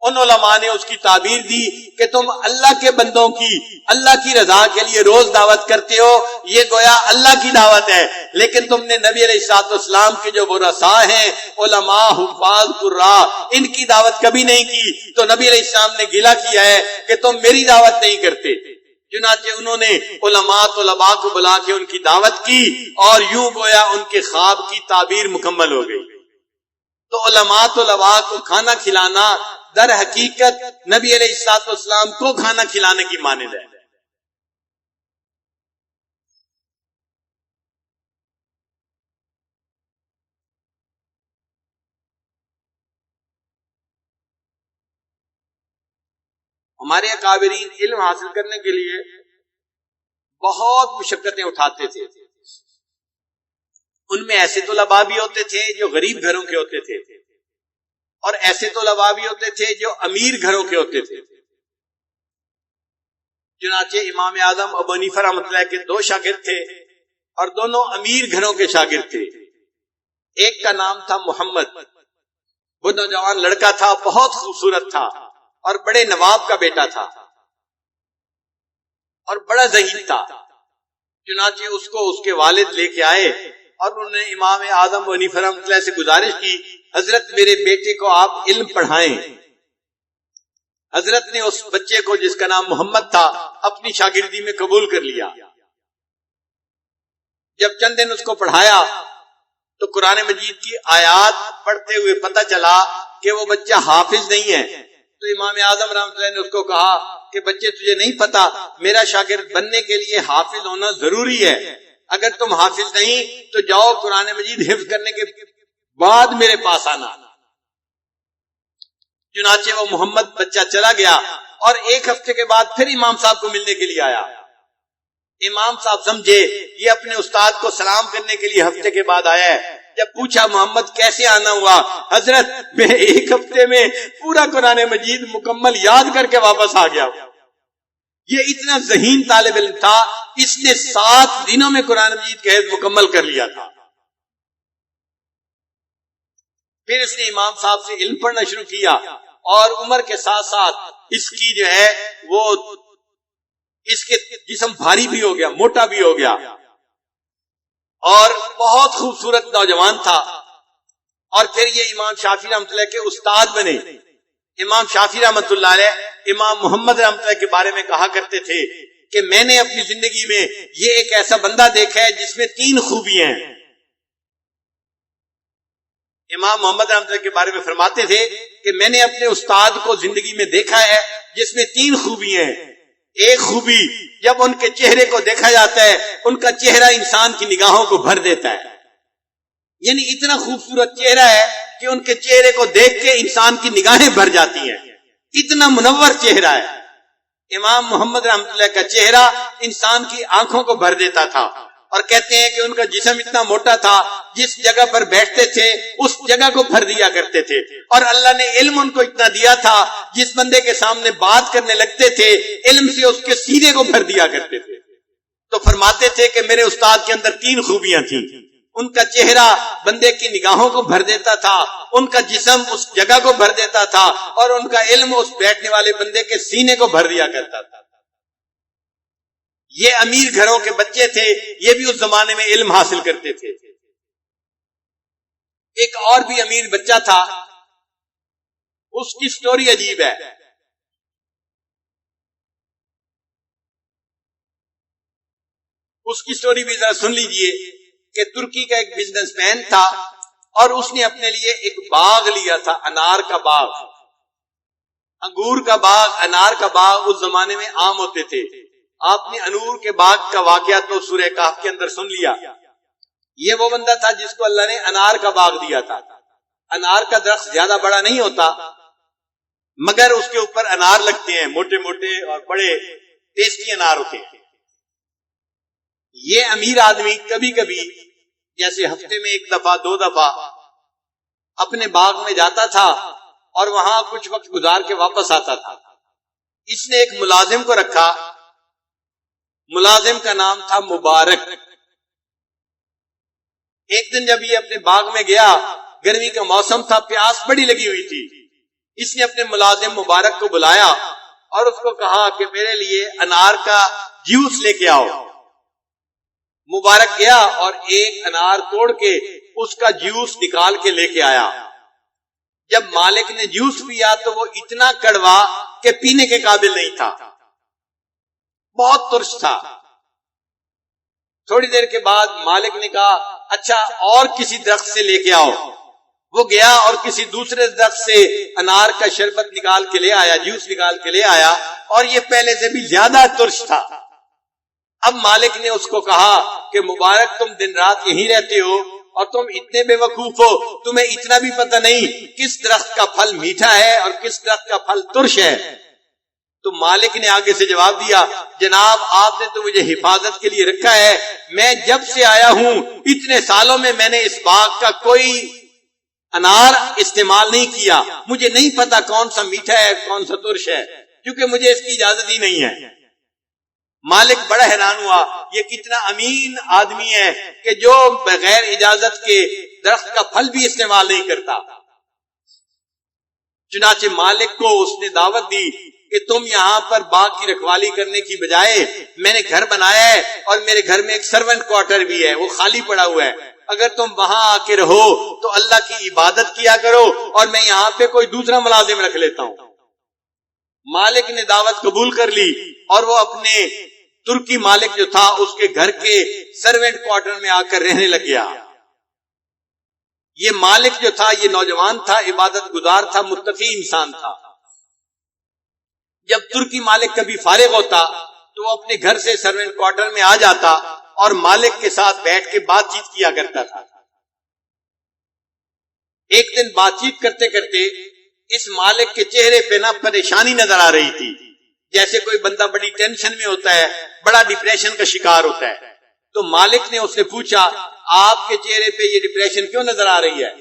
ان علماء نے اس کی تعبیر دی کہ تم اللہ کے بندوں کی اللہ کی رضا کے لیے روز دعوت کرتے ہو، یہ گویا اللہ کی دعوت ہے، لیکن تم نے نبی علیہ الصلوۃ والسلام کے جو ورثاء ہیں علماء، حفاظ، قراء، ان کی دعوت کبھی نہیں کی، تو نبی علیہ السلام نے گلہ کیا ہے کہ تم میری دعوت نہیں کرتے۔ چنانچہ انہوں نے علماء طلباء کو بلا کے ان کی دعوت کی اور یوں گویا ان کے خواب کی تعبیر مکمل ہو گئی۔ تو علماء طلباء کو کھانا کھلانا در حقیقت نبی علیہ الصلوۃ والسلام کو کھانا کھلانے کی مانند ہے۔ ہمارے اکابرین علم حاصل کرنے کے لیے بہت مشقتیں اٹھاتے تھے۔ ان میں ایسے طلباء بھی ہوتے تھے جو غریب گھروں کے ہوتے تھے اور ایسے طلباء بھی ہوتے تھے جو امیر گھروں کے ہوتے تھے۔ چنانچہ امام اعظم ابو حنیفہ رحمۃ اللہ کے دو شاگرد تھے اور دونوں امیر گھروں کے شاگرد تھے۔ ایک کا نام تھا محمد، وہ نوجوان لڑکا تھا، بہت خوبصورت تھا اور بڑے نواب کا بیٹا تھا اور بڑا ذہین تھا۔ چنانچہ اس کو اس کے والد لے کے آئے اور انہوں نے امام اعظم ابو حنیفہ رحمۃ اللہ سے گزارش کی حضرت میرے بیٹے کو آپ علم پڑھائیں۔ حضرت نے اس بچے کو جس کا نام محمد تھا اپنی شاگردی میں قبول کر لیا۔ جب چند دن اس کو پڑھایا تو قرآن مجید کی آیات پڑھتے ہوئے پتہ چلا کہ وہ بچہ حافظ نہیں ہے۔ تو امام اعظم رحمۃ اللہ نے اس کو کہا کہ بچے تجھے نہیں پتا میرا شاگرد بننے کے لیے حافظ ہونا ضروری ہے، اگر تم حافظ نہیں تو جاؤ قرآن مجید حفظ کرنے کے بعد میرے پاس آنا۔ چنانچہ وہ محمد بچہ چلا گیا اور ایک ہفتے کے بعد پھر امام صاحب کو ملنے کے لیے آیا۔ امام صاحب سمجھے یہ اپنے استاد کو سلام کرنے کے لیے ہفتے کے بعد آیا ہے۔ جب پوچھا محمد کیسے آنا ہوا، حضرت میں ایک ہفتے میں پورا قرآن مجید مکمل یاد کر کے واپس آ گیا۔ یہ اتنا ذہین طالب علم تھا، اس نے 7 دنوں میں قرآن مجید کا حفظ مکمل کر لیا تھا۔ پھر اس نے امام صاحب سے علم پڑھنا شروع کیا اور عمر کے ساتھ ساتھ اس کی جو ہے وہ اس کے جسم بھاری بھی ہو گیا، موٹا بھی ہو گیا اور بہت خوبصورت نوجوان تھا۔ اور پھر یہ امام شافعی رحمۃ اللہ کے استاد بنے۔ امام شافعی رحمۃ اللہ علیہ امام محمد رحمۃ اللہ کے بارے میں کہا کرتے تھے کہ میں نے اپنی زندگی میں یہ ایک ایسا بندہ دیکھا ہے جس میں 3 خوبیاں ہیں۔ امام محمد رحمۃ اللہ کے بارے میں فرماتے تھے کہ میں نے اپنے استاد کو زندگی میں دیکھا ہے جس میں 3 خوبیاں ہیں. ایک خوبی، جب ان کے چہرے کو دیکھا جاتا ہے ان کا چہرہ انسان کی نگاہوں کو بھر دیتا ہے. یعنی اتنا خوبصورت چہرہ ہے کہ ان کے چہرے کو دیکھ کے انسان کی نگاہیں بھر جاتی ہیں، اتنا منور چہرہ ہے. امام محمد رحمۃ اللہ کا چہرہ انسان کی آنکھوں کو بھر دیتا تھا. اور کہتے ہیں کہ ان کا جسم اتنا موٹا تھا، جس جگہ پر بیٹھتے تھے اس جگہ کو بھر دیا کرتے تھے. اور اللہ نے علم ان کو اتنا دیا تھا، جس بندے کے سامنے بات کرنے لگتے تھے علم سے اس کے سینے کو بھر دیا کرتے تھے. تو فرماتے تھے کہ میرے استاد کے اندر 3 خوبیاں تھیں. ان کا چہرہ بندے کی نگاہوں کو بھر دیتا تھا، ان کا جسم اس جگہ کو بھر دیتا تھا، اور ان کا علم اس بیٹھنے والے بندے کے سینے کو بھر دیا کرتا تھا. یہ امیر گھروں کے بچے تھے، یہ بھی اس زمانے میں علم حاصل کرتے تھے. ایک اور بھی امیر بچہ تھا، اس کی سٹوری عجیب ہے. اس کی سٹوری بھی ذرا سن لیجئے کہ ترکی کا ایک بزنس مین تھا اور اس نے اپنے لیے ایک باغ لیا تھا، انار کا باغ. انگور کا باغ، انار کا باغ اس زمانے میں عام ہوتے تھے. آپ نے انور کے باغ کا واقعہ تو سورہ کہف کے اندر سن لیا. یہ وہ بندہ تھا جس کو اللہ نے انار کا باغ دیا تھا. انار کا درخت زیادہ بڑا نہیں ہوتا مگر اس کے اوپر انار لگتے ہیں، موٹے موٹے اور بڑے ٹیسٹی انار ہوتے ہیں. یہ امیر آدمی کبھی کبھی جیسے ہفتے میں 1 دفعہ 2 دفعہ اپنے باغ میں جاتا تھا اور وہاں کچھ وقت گزار کے واپس آتا تھا. اس نے ایک ملازم کو رکھا، ملازم کا نام تھا مبارک. ایک دن جب یہ اپنے باغ میں گیا، گرمی کا موسم تھا، پیاس بڑی لگی ہوئی تھی. اس نے اپنے ملازم مبارک کو بلایا اور اس کو کہا کہ میرے لیے انار کا جوس لے کے آؤ. مبارک گیا اور ایک انار توڑ کے اس کا جوس نکال کے لے کے آیا. جب مالک نے جوس پیا تو وہ اتنا کڑوا کہ پینے کے قابل نہیں تھا، بہت ترش تھا. تھوڑی دیر کے بعد مالک نے کہا اچھا اور کسی درخت سے لے کے آؤ. وہ گیا اور کسی دوسرے درخت سے انار کا شربت نکال کے لے آیا، جوس نکال کے لے آیا، اور یہ پہلے سے بھی زیادہ ترش تھا. اب مالک نے اس کو کہا کہ مبارک تم دن رات یہیں رہتے ہو اور تم اتنے بے وقوف ہو، تمہیں اتنا بھی پتہ نہیں کس درخت کا پھل میٹھا ہے اور کس درخت کا پھل ترش ہے. تو مالک نے آگے سے جواب دیا جناب آپ نے تو مجھے حفاظت کے لیے رکھا ہے، میں جب سے آیا ہوں اتنے سالوں میں میں نے اس باغ کا کوئی انار استعمال نہیں کیا، مجھے نہیں پتا کون سا میٹھا ہے کون سا ترش ہے، کیونکہ مجھے اس کی اجازت ہی نہیں ہے. مالک بڑا حیران ہوا، یہ کتنا امین آدمی ہے کہ جو بغیر اجازت کے درخت کا پھل بھی استعمال نہیں کرتا. چنانچہ مالک کو اس نے دعوت دی کہ تم یہاں پر باغ کی رکھوالی کرنے کی بجائے میں نے گھر بنایا ہے اور میرے گھر میں ایک سرونٹ کوارٹر بھی ہے، وہ خالی پڑا ہوا ہے، اگر تم وہاں آ کے رہو تو اللہ کی عبادت کیا کرو اور میں یہاں پہ کوئی دوسرا ملازم رکھ لیتا ہوں. مالک نے دعوت قبول کر لی اور وہ اپنے ترکی مالک جو تھا اس کے گھر کے سرونٹ کوارٹر میں آ کر رہنے لگ گیا. یہ مالک جو تھا یہ نوجوان تھا، عبادت گزار تھا، متقی انسان تھا. جب ترکی مالک کبھی فارغ ہوتا تو وہ اپنے گھر سے سرونٹ کوارٹر میں آ جاتا اور مالک کے ساتھ بیٹھ کے بات چیت کیا کرتا تھا. ایک دن بات چیت کرتے کرتے اس مالک کے چہرے پہ نہ پریشانی نظر آ رہی تھی، جیسے کوئی بندہ بڑی ٹینشن میں ہوتا ہے، بڑا ڈپریشن کا شکار ہوتا ہے. تو مالک نے اس سے پوچھا آپ کے چہرے پہ یہ ڈپریشن کیوں نظر آ رہی ہے؟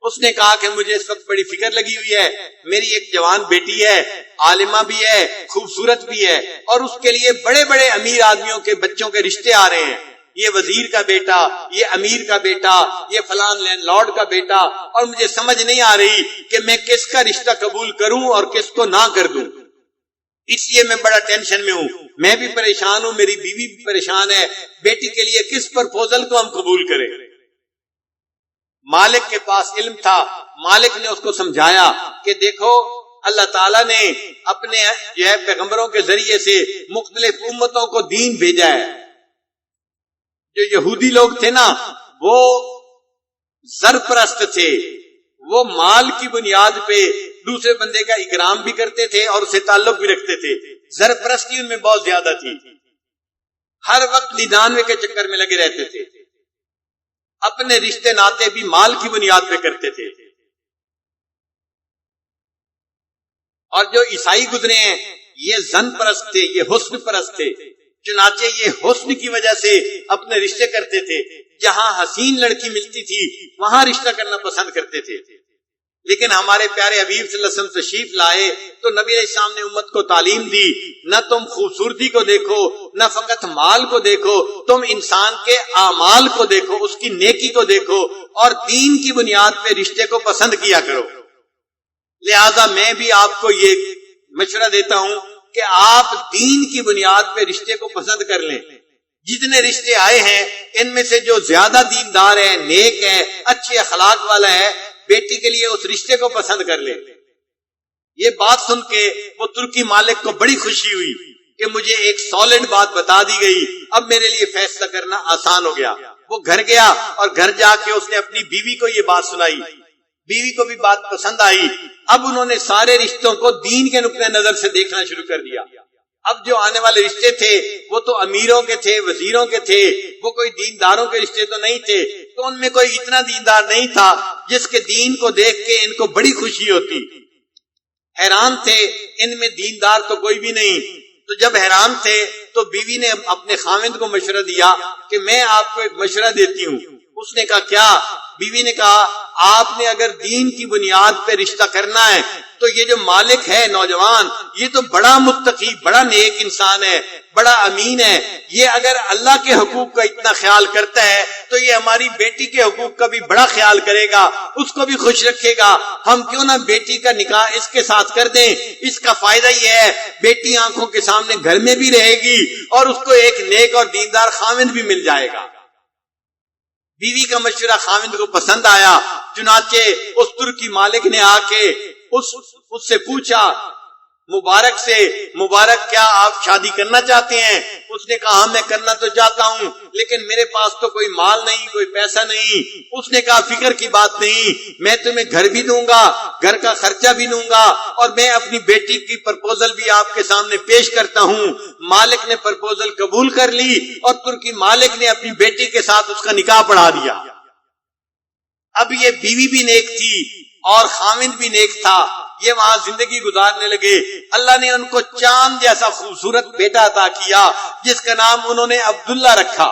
اس نے کہا کہ مجھے اس وقت بڑی فکر لگی ہوئی ہے، میری ایک جوان بیٹی ہے، عالمہ بھی ہے، خوبصورت بھی ہے، اور اس کے لیے بڑے بڑے امیر آدمیوں کے بچوں کے رشتے آ رہے ہیں، یہ وزیر کا بیٹا، یہ امیر کا بیٹا، یہ فلان لینڈ لارڈ کا بیٹا، اور مجھے سمجھ نہیں آ رہی کہ میں کس کا رشتہ قبول کروں اور کس کو نہ کر دوں. اس لیے میں بڑا ٹینشن میں ہوں، میں بھی پریشان ہوں، میری بیوی بھی پریشان ہے، بیٹی کے لیے کس پرپوزل کو ہم قبول کریں. مالک کے پاس علم تھا، مالک نے اس کو سمجھایا کہ دیکھو اللہ تعالیٰ نے اپنے پیغمبروں کے ذریعے سے مختلف امتوں کو دین بھیجا ہے. جو یہودی لوگ تھے نا وہ زر پرست تھے، وہ مال کی بنیاد پہ دوسرے بندے کا اکرام بھی کرتے تھے اور اسے تعلق بھی رکھتے تھے. زرپرستی ان میں بہت زیادہ تھی. ہر وقت 99 کے چکر میں لگے رہتے تھے. اپنے رشتے ناتے بھی مال کی بنیاد پہ کرتے تھے. اور جو عیسائی گزرے ہیں یہ زن پرست تھے, یہ حسن پرست تھے. چنانچہ یہ حسن کی وجہ سے اپنے رشتے کرتے تھے. جہاں حسین لڑکی ملتی تھی وہاں رشتہ کرنا پسند کرتے تھے. لیکن ہمارے پیارے حبیب صلی اللہ علیہ وسلم تشریف لائے تو نبی علیہ السلام نے امت کو تعلیم دی, نہ تم خوبصورتی کو دیکھو, نہ فقط مال کو دیکھو, تم انسان کے اعمال کو دیکھو, اس کی نیکی کو دیکھو, اور دین کی بنیاد پہ رشتے کو پسند کیا کرو. لہذا میں بھی آپ کو یہ مشورہ دیتا ہوں کہ آپ دین کی بنیاد پہ رشتے کو پسند کر لیں. جتنے رشتے آئے ہیں ان میں سے جو زیادہ دیندار ہے, نیک ہے, اچھے اخلاق والا ہے, بیٹی کے لیے اس رشتے کو پسند کر لے. یہ بات سن کے وہ ترکی مالک کو بڑی خوشی ہوئی کہ مجھے ایک سالڈ بات بتا دی گئی, اب میرے لیے فیصلہ کرنا آسان ہو گیا. وہ گھر گیا اور گھر جا کے اس نے اپنی بیوی کو یہ بات سنائی. بیوی کو بھی بات پسند آئی. اب انہوں نے سارے رشتوں کو دین کے نقطہ نظر سے دیکھنا شروع کر دیا. اب جو آنے والے رشتے تھے وہ تو امیروں کے تھے, وزیروں کے تھے, وہ کوئی دینداروں کے رشتے تو نہیں تھے. تو ان میں کوئی اتنا دیندار نہیں تھا جس کے دین کو دیکھ کے ان کو بڑی خوشی ہوتی. حیران تھے, ان میں دیندار تو کوئی بھی نہیں. تو جب حیران تھے تو بیوی نے اپنے خاوند کو مشورہ دیا کہ میں آپ کو ایک مشورہ دیتی ہوں. اس نے کہا کیا؟ بیوی نے کہا آپ نے اگر دین کی بنیاد پہ رشتہ کرنا ہے تو یہ جو مالک ہے نوجوان, یہ تو بڑا متقی, بڑا نیک انسان ہے, بڑا امین ہے. یہ اگر اللہ کے حقوق کا اتنا خیال کرتا ہے تو یہ ہماری بیٹی کے حقوق کا بھی بڑا خیال کرے گا, اس کو بھی خوش رکھے گا. ہم کیوں نہ بیٹی کا نکاح اس کے ساتھ کر دیں. اس کا فائدہ یہ ہے بیٹی آنکھوں کے سامنے گھر میں بھی رہے گی اور اس کو ایک نیک اور دیندار خاوند بھی مل جائے گا. بیوی کا مشورہ خاوند کو پسند آیا. چنانچہ اس ترکی مالک نے آ کے اس سے پوچھا مبارک سے, مبارک کیا آپ شادی کرنا چاہتے ہیں؟ اس نے کہا ہاں میں کرنا تو چاہتا ہوں لیکن میرے پاس تو کوئی مال نہیں, کوئی پیسہ نہیں. اس نے کہا فکر کی بات نہیں, میں تمہیں گھر بھی دوں گا, گھر کا خرچہ بھی دوں گا, اور میں اپنی بیٹی کی پرپوزل بھی آپ کے سامنے پیش کرتا ہوں. مالک نے پرپوزل قبول کر لی اور ترکی مالک نے اپنی بیٹی کے ساتھ اس کا نکاح پڑھا دیا. اب یہ بیوی بھی نیک تھی اور خاوند بھی نیک تھا. یہ وہاں زندگی گزارنے لگے. اللہ نے ان کو چاند جیسا خوبصورت بیٹا عطا کیا جس کا نام انہوں نے عبداللہ رکھا.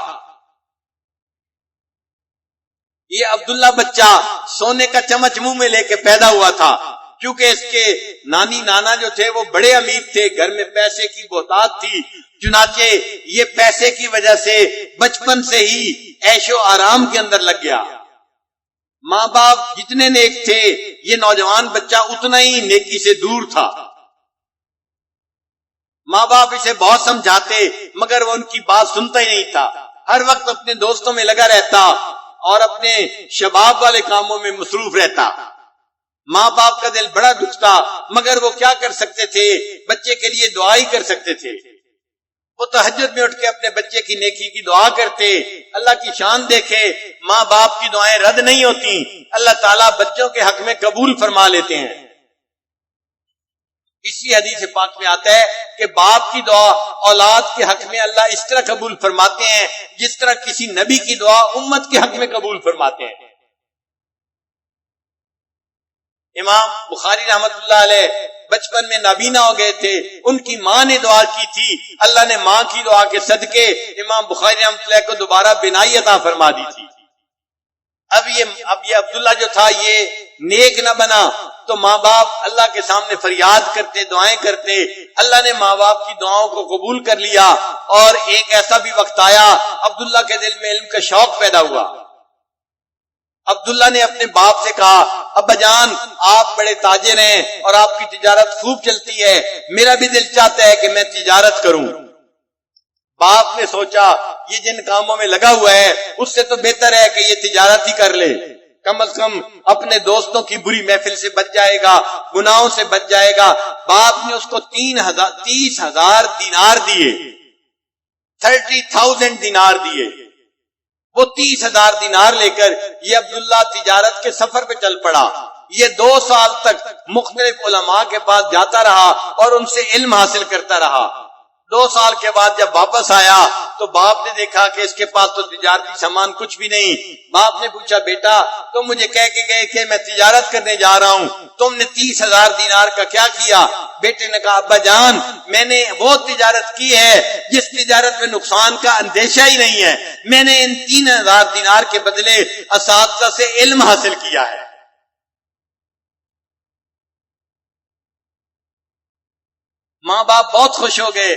یہ عبداللہ بچہ سونے کا چمچ منہ میں لے کے پیدا ہوا تھا کیونکہ اس کے نانی نانا جو تھے وہ بڑے امیر تھے, گھر میں پیسے کی بہتات تھی. چنانچہ یہ پیسے کی وجہ سے بچپن سے ہی عیش و آرام کے اندر لگ گیا. ماں باپ جتنے نیک تھے یہ نوجوان بچہ اتنا ہی نیکی سے دور تھا. ماں باپ اسے بہت سمجھاتے مگر وہ ان کی بات سنتا ہی نہیں تھا. ہر وقت اپنے دوستوں میں لگا رہتا اور اپنے شباب والے کاموں میں مصروف رہتا. ماں باپ کا دل بڑا دکھتا مگر وہ کیا کر سکتے تھے, بچے کے لیے دعا ہی کر سکتے تھے. وہ تہجد میں اٹھ کے اپنے بچے کی نیکی کی دعا کرتے. اللہ کی شان دیکھے, ماں باپ کی دعائیں رد نہیں ہوتی, اللہ تعالیٰ بچوں کے حق میں قبول فرما لیتے ہیں. اسی حدیث پاک میں آتا ہے کہ باپ کی دعا اولاد کے حق میں اللہ اس طرح قبول فرماتے ہیں جس طرح کسی نبی کی دعا امت کے حق میں قبول فرماتے ہیں. امام بخاری رحمت اللہ علیہ بچپن میں نابینا ہو گئے تھے. ان کی ماں نے دعا کی تھی, اللہ نے ماں کی دعا کے صدقے امام بخاری رحمت اللہ کو دوبارہ بینائی عطا فرما دی تھی. اب یہ عبداللہ جو تھا یہ نیک نہ بنا تو ماں باپ اللہ کے سامنے فریاد کرتے, دعائیں کرتے. اللہ نے ماں باپ کی دعاؤں کو قبول کر لیا اور ایک ایسا بھی وقت آیا عبداللہ کے دل میں علم کا شوق پیدا ہوا. عبداللہ نے اپنے باپ سے کہا ابا جان آپ بڑے تاجر ہیں اور آپ کی تجارت خوب چلتی ہے, میرا بھی دل چاہتا ہے کہ میں تجارت کروں. باپ نے سوچا یہ جن کاموں میں لگا ہوا ہے اس سے تو بہتر ہے کہ یہ تجارت ہی کر لے, کم از کم اپنے دوستوں کی بری محفل سے بچ جائے گا, گناہوں سے بچ جائے گا. باپ نے اس کو 30,000 دینار دیے, 30,000 دینار دیے. وہ 30,000 دینار لے کر یہ عبداللہ تجارت کے سفر پہ چل پڑا. یہ 2 سال تک مختلف علماء کے پاس جاتا رہا اور ان سے علم حاصل کرتا رہا. 2 سال کے بعد جب واپس آیا تو باپ نے دیکھا کہ اس کے پاس تو تجارتی سامان کچھ بھی نہیں. باپ نے پوچھا بیٹا تم مجھے کہہ کے گئے کہ میں تجارت کرنے جا رہا ہوں, تم نے 30,000 دینار کا کیا کیا؟ بیٹے نے کہا ابا جان میں نے وہ تجارت کی ہے جس تجارت میں نقصان کا اندیشہ ہی نہیں ہے. میں نے ان 3,000 دینار کے بدلے اساتذہ سے علم حاصل کیا ہے. ماں باپ بہت خوش ہو گئے.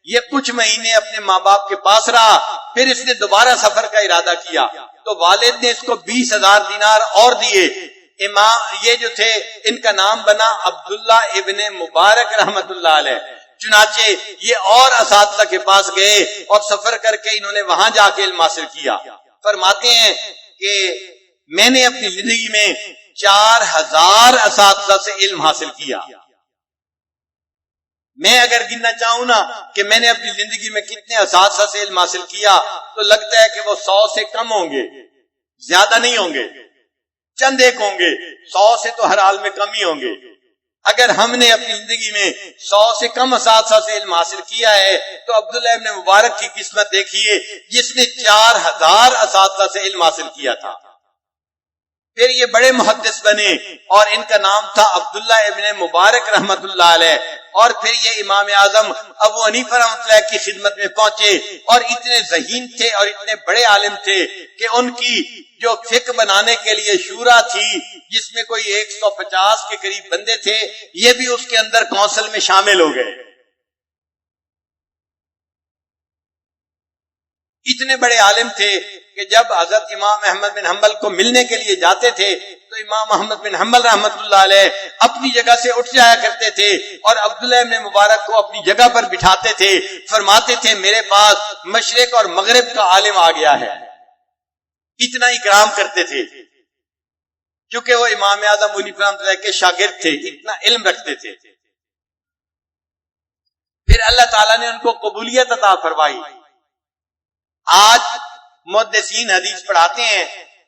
یہ کچھ مہینے اپنے ماں باپ کے پاس رہا, پھر اس نے دوبارہ سفر کا ارادہ کیا تو والد نے اس کو 20,000 دینار اور دیے. امام یہ جو تھے ان کا نام بنا عبداللہ ابن مبارک رحمت اللہ علیہ. چنانچہ یہ اور اساتذہ کے پاس گئے اور سفر کر کے انہوں نے وہاں جا کے علم حاصل کیا. فرماتے ہیں کہ میں نے اپنی زندگی میں 4,000 اساتذہ سے علم حاصل کیا. میں اگر گننا چاہوں نا کہ میں نے اپنی زندگی میں کتنے اساتذہ سے علم حاصل کیا تو لگتا ہے کہ وہ 100 سے کم ہوں گے, زیادہ نہیں ہوں گے, چند ایک ہوں گے. 100 سے تو ہر حال میں کم ہی ہوں گے. اگر ہم نے اپنی زندگی میں 100 سے کم اساتذہ سے علم حاصل کیا ہے تو عبداللہ ابن مبارک کی قسمت دیکھیے جس نے 4,000 اساتذہ سے علم حاصل کیا تھا. پھر یہ بڑے محدث بنے اور ان کا نام تھا عبداللہ ابن مبارک رحمت اللہ علیہ. اور پھر یہ امام اعظم ابو حنیفہ رحمۃ اللہ کی خدمت میں پہنچے اور اتنے ذہین تھے اور اتنے بڑے عالم تھے کہ ان کی جو فقہ بنانے کے لیے شورا تھی جس میں کوئی 150 کے قریب بندے تھے, یہ بھی اس کے اندر کونسل میں شامل ہو گئے. اتنے بڑے عالم تھے کہ جب حضرت امام احمد بن حنبل کو ملنے کے لیے جاتے تھے تو امام احمد بن حنبل رحمت اللہ علیہ اپنی جگہ سے اٹھ جایا کرتے تھے اور عبداللہ ابن مبارک کو اپنی جگہ پر بٹھاتے تھے. فرماتے تھے میرے پاس مشرق اور مغرب کا عالم آ گیا ہے. اتنا اکرام کرتے تھے کیونکہ وہ امام اعظم ابو حنیفہ رحمۃ اللہ کے شاگرد تھے, اتنا علم رکھتے تھے. پھر اللہ تعالیٰ نے ان کو قبولیت عطا فرمائی. آج محدثین حدیث پڑھاتے ہیں,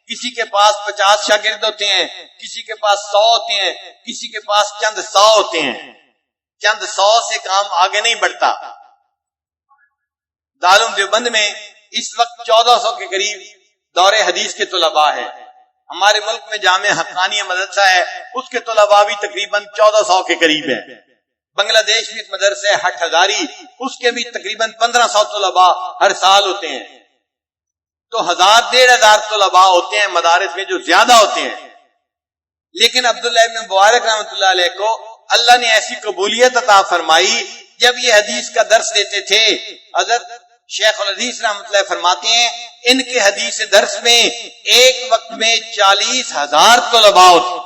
کسی کے پاس 50 شاگرد ہوتے ہیں, کسی کے پاس 100 ہوتے ہیں, کسی کے پاس چند 100 ہوتے ہیں. چند 100 سے کام آگے نہیں بڑھتا. دارالعلوم دیوبند میں اس وقت 1400 کے قریب دور حدیث کے طلباء ہے. ہمارے ملک میں جامع حقانیہ مدرسہ ہے, اس کے طلباء بھی تقریباً 1400 کے قریب ہے. بنگلہ دیش میں ایک مدرسہ ہٹھ ہزاری, اس کے بھی تقریباً 1500 طلباء ہر سال ہوتے ہیں. تو 1000-1500 طلباء ہوتے ہیں مدارس میں جو زیادہ ہوتے ہیں. لیکن عبداللہ ابن مبارک رحمۃ اللہ علیہ کو اللہ نے ایسی قبولیت عطا فرمائی. جب یہ حدیث کا درس دیتے تھے حضرت شیخ الحدیث رحمۃ اللہ فرماتے ہیں ان کے حدیث درس میں ایک وقت میں 40,000 طلباء ہوتے,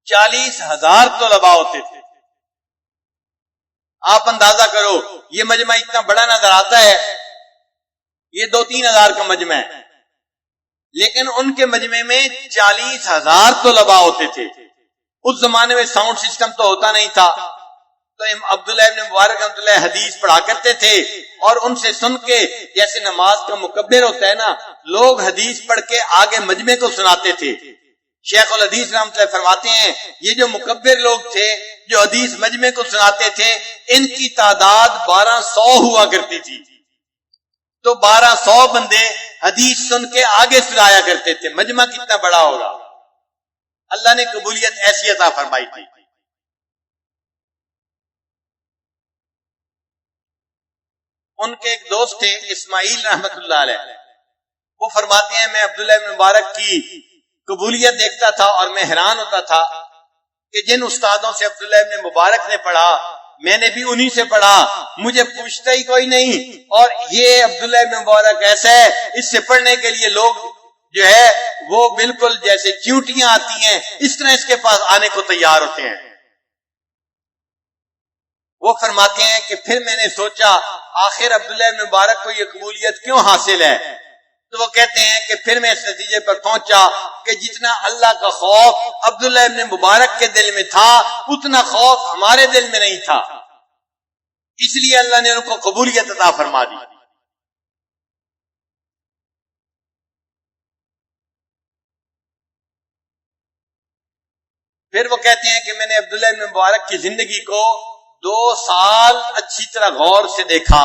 40,000 طلباء ہوتے تھے. آپ اندازہ کرو یہ مجمع اتنا بڑا نظر آتا ہے, یہ 2-3 ہزار کا مجمع ہے, لیکن ان کے مجمع میں 40,000 طلباء ہوتے تھے. اس زمانے میں ساؤنڈ سسٹم تو ہوتا نہیں تھا, تو عبداللہ ابن مبارک رحمۃ اللہ حدیث پڑھا کرتے تھے اور ان سے سن کے جیسے نماز کا مکبر ہوتا ہے نا, لوگ حدیث پڑھ کے آگے مجمع کو سناتے تھے. شیخ الحدیث رحمۃ اللہ فرماتے ہیں یہ جو مکبر لوگ تھے جو حدیث مجمع کو سناتے تھے ان کی تعداد 1200 ہوا کرتی تھی. تو 1200 بندے حدیث سن کے آگے سنایا کرتے تھے. مجمع کتنا بڑا ہوگا. اللہ نے قبولیت ایسی عطا فرمائی تھی. ان کے ایک دوست تھے اسماعیل رحمت اللہ علیہ, وہ فرماتے ہیں میں عبداللہ بن مبارک کی قبولیت دیکھتا تھا اور میں حیران ہوتا تھا کہ جن استادوں سے عبداللہ بن مبارک نے پڑھا میں نے بھی انہی سے پڑھا, مجھے پوچھتا ہی کوئی نہیں. اور یہ عبداللہ بن مبارک ایسا ہے اس سے پڑھنے کے لیے لوگ جو ہے وہ بالکل جیسے چیونٹیاں آتی ہیں اس طرح اس کے پاس آنے کو تیار ہوتے ہیں. وہ فرماتے ہیں کہ پھر میں نے سوچا آخر عبداللہ بن مبارک کو یہ قبولیت کیوں حاصل ہے. تو وہ کہتے ہیں کہ پھر میں اس نتیجے پر پہنچا کہ جتنا اللہ کا خوف عبداللہ ابن مبارک کے دل میں تھا اتنا خوف ہمارے دل میں نہیں تھا, اس لیے اللہ نے ان کو قبولیت عطا فرما دی. پھر وہ کہتے ہیں کہ میں نے عبداللہ ابن مبارک کی زندگی کو 2 سال اچھی طرح غور سے دیکھا.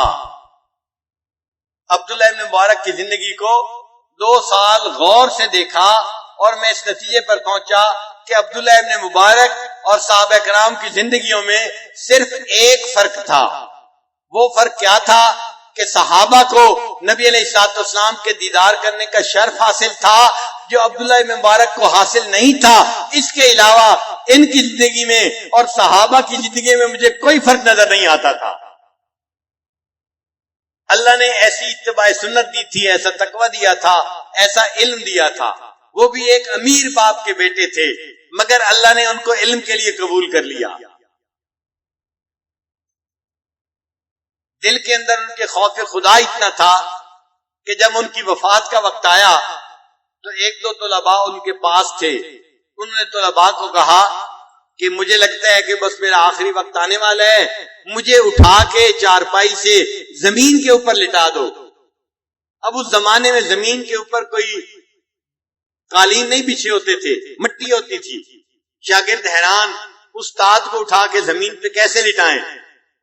عبداللہ ابن مبارک کی زندگی کو 2 سال غور سے دیکھا اور میں اس نتیجے پر پہنچا کہ عبداللہ ابن مبارک اور صحابہ کرام کی زندگیوں میں صرف ایک فرق تھا. وہ فرق کیا تھا کہ صحابہ کو نبی علیہ الصلوۃ والسلام کے دیدار کرنے کا شرف حاصل تھا جو عبداللہ ابن مبارک کو حاصل نہیں تھا. اس کے علاوہ ان کی زندگی میں اور صحابہ کی زندگی میں مجھے کوئی فرق نظر نہیں آتا تھا. اللہ نے ایسی اتباع سنت دی تھی، ایسا تقوی دیا تھا، ایسا علم دیا تھا. وہ بھی ایک امیر باپ کے بیٹے تھے مگر اللہ نے ان کو علم کے لیے قبول کر لیا. دل کے اندر ان کے خوف خدا اتنا تھا کہ جب ان کی وفات کا وقت آیا تو 1-2 طلباء ان کے پاس تھے. انہوں نے طلباء کو کہا کہ مجھے لگتا ہے کہ بس میرا آخری وقت آنے والا ہے، مجھے اٹھا کے چارپائی سے زمین کے اوپر لٹا دو. اب اس زمانے میں زمین کے اوپر کوئی قالین نہیں بچھے ہوتے تھے، مٹی ہوتی تھی. شاگرد حیران استاد کو اٹھا کے زمین پہ کیسے لٹائیں.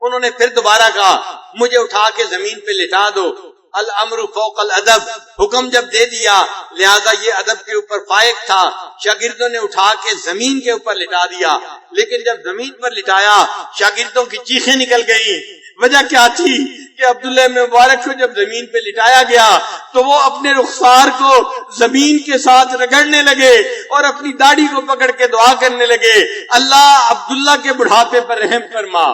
انہوں نے پھر دوبارہ کہا مجھے اٹھا کے زمین پہ لٹا دو. الامر فوق الادب، حکم جب دے دیا لہذا یہ ادب کے اوپر فائق تھا. شاگردوں نے اٹھا کے زمین کے اوپر لٹا دیا، لیکن جب زمین پر لٹایا شاگردوں کی چیخیں نکل گئی. وجہ کیا تھی کہ عبداللہ ابن مبارک کو جب زمین پہ لٹایا گیا تو وہ اپنے رخسار کو زمین کے ساتھ رگڑنے لگے اور اپنی داڑھی کو پکڑ کے دعا کرنے لگے، اللہ عبداللہ کے بڑھاپے پر رحم فرما.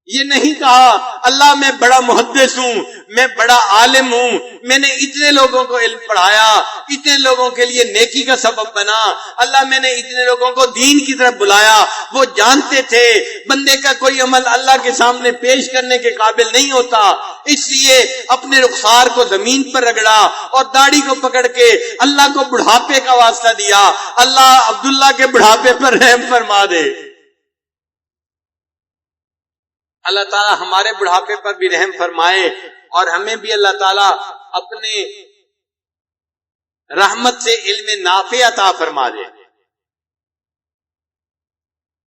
یہ نہیں کہا اللہ میں بڑا محدث ہوں، میں بڑا عالم ہوں، میں نے اتنے لوگوں کو علم پڑھایا، اتنے لوگوں کے لیے نیکی کا سبب بنا، اللہ میں نے اتنے لوگوں کو دین کی طرف بلایا. وہ جانتے تھے بندے کا کوئی عمل اللہ کے سامنے پیش کرنے کے قابل نہیں ہوتا، اس لیے اپنے رخسار کو زمین پر رگڑا اور داڑھی کو پکڑ کے اللہ کو بڑھاپے کا واسطہ دیا، اللہ عبداللہ کے بڑھاپے پر رحم فرما دے. اللہ تعالیٰ ہمارے بڑھاپے پر بھی رحم فرمائے اور ہمیں بھی اللہ تعالیٰ اپنے رحمت سے علم نافع عطا فرما دے.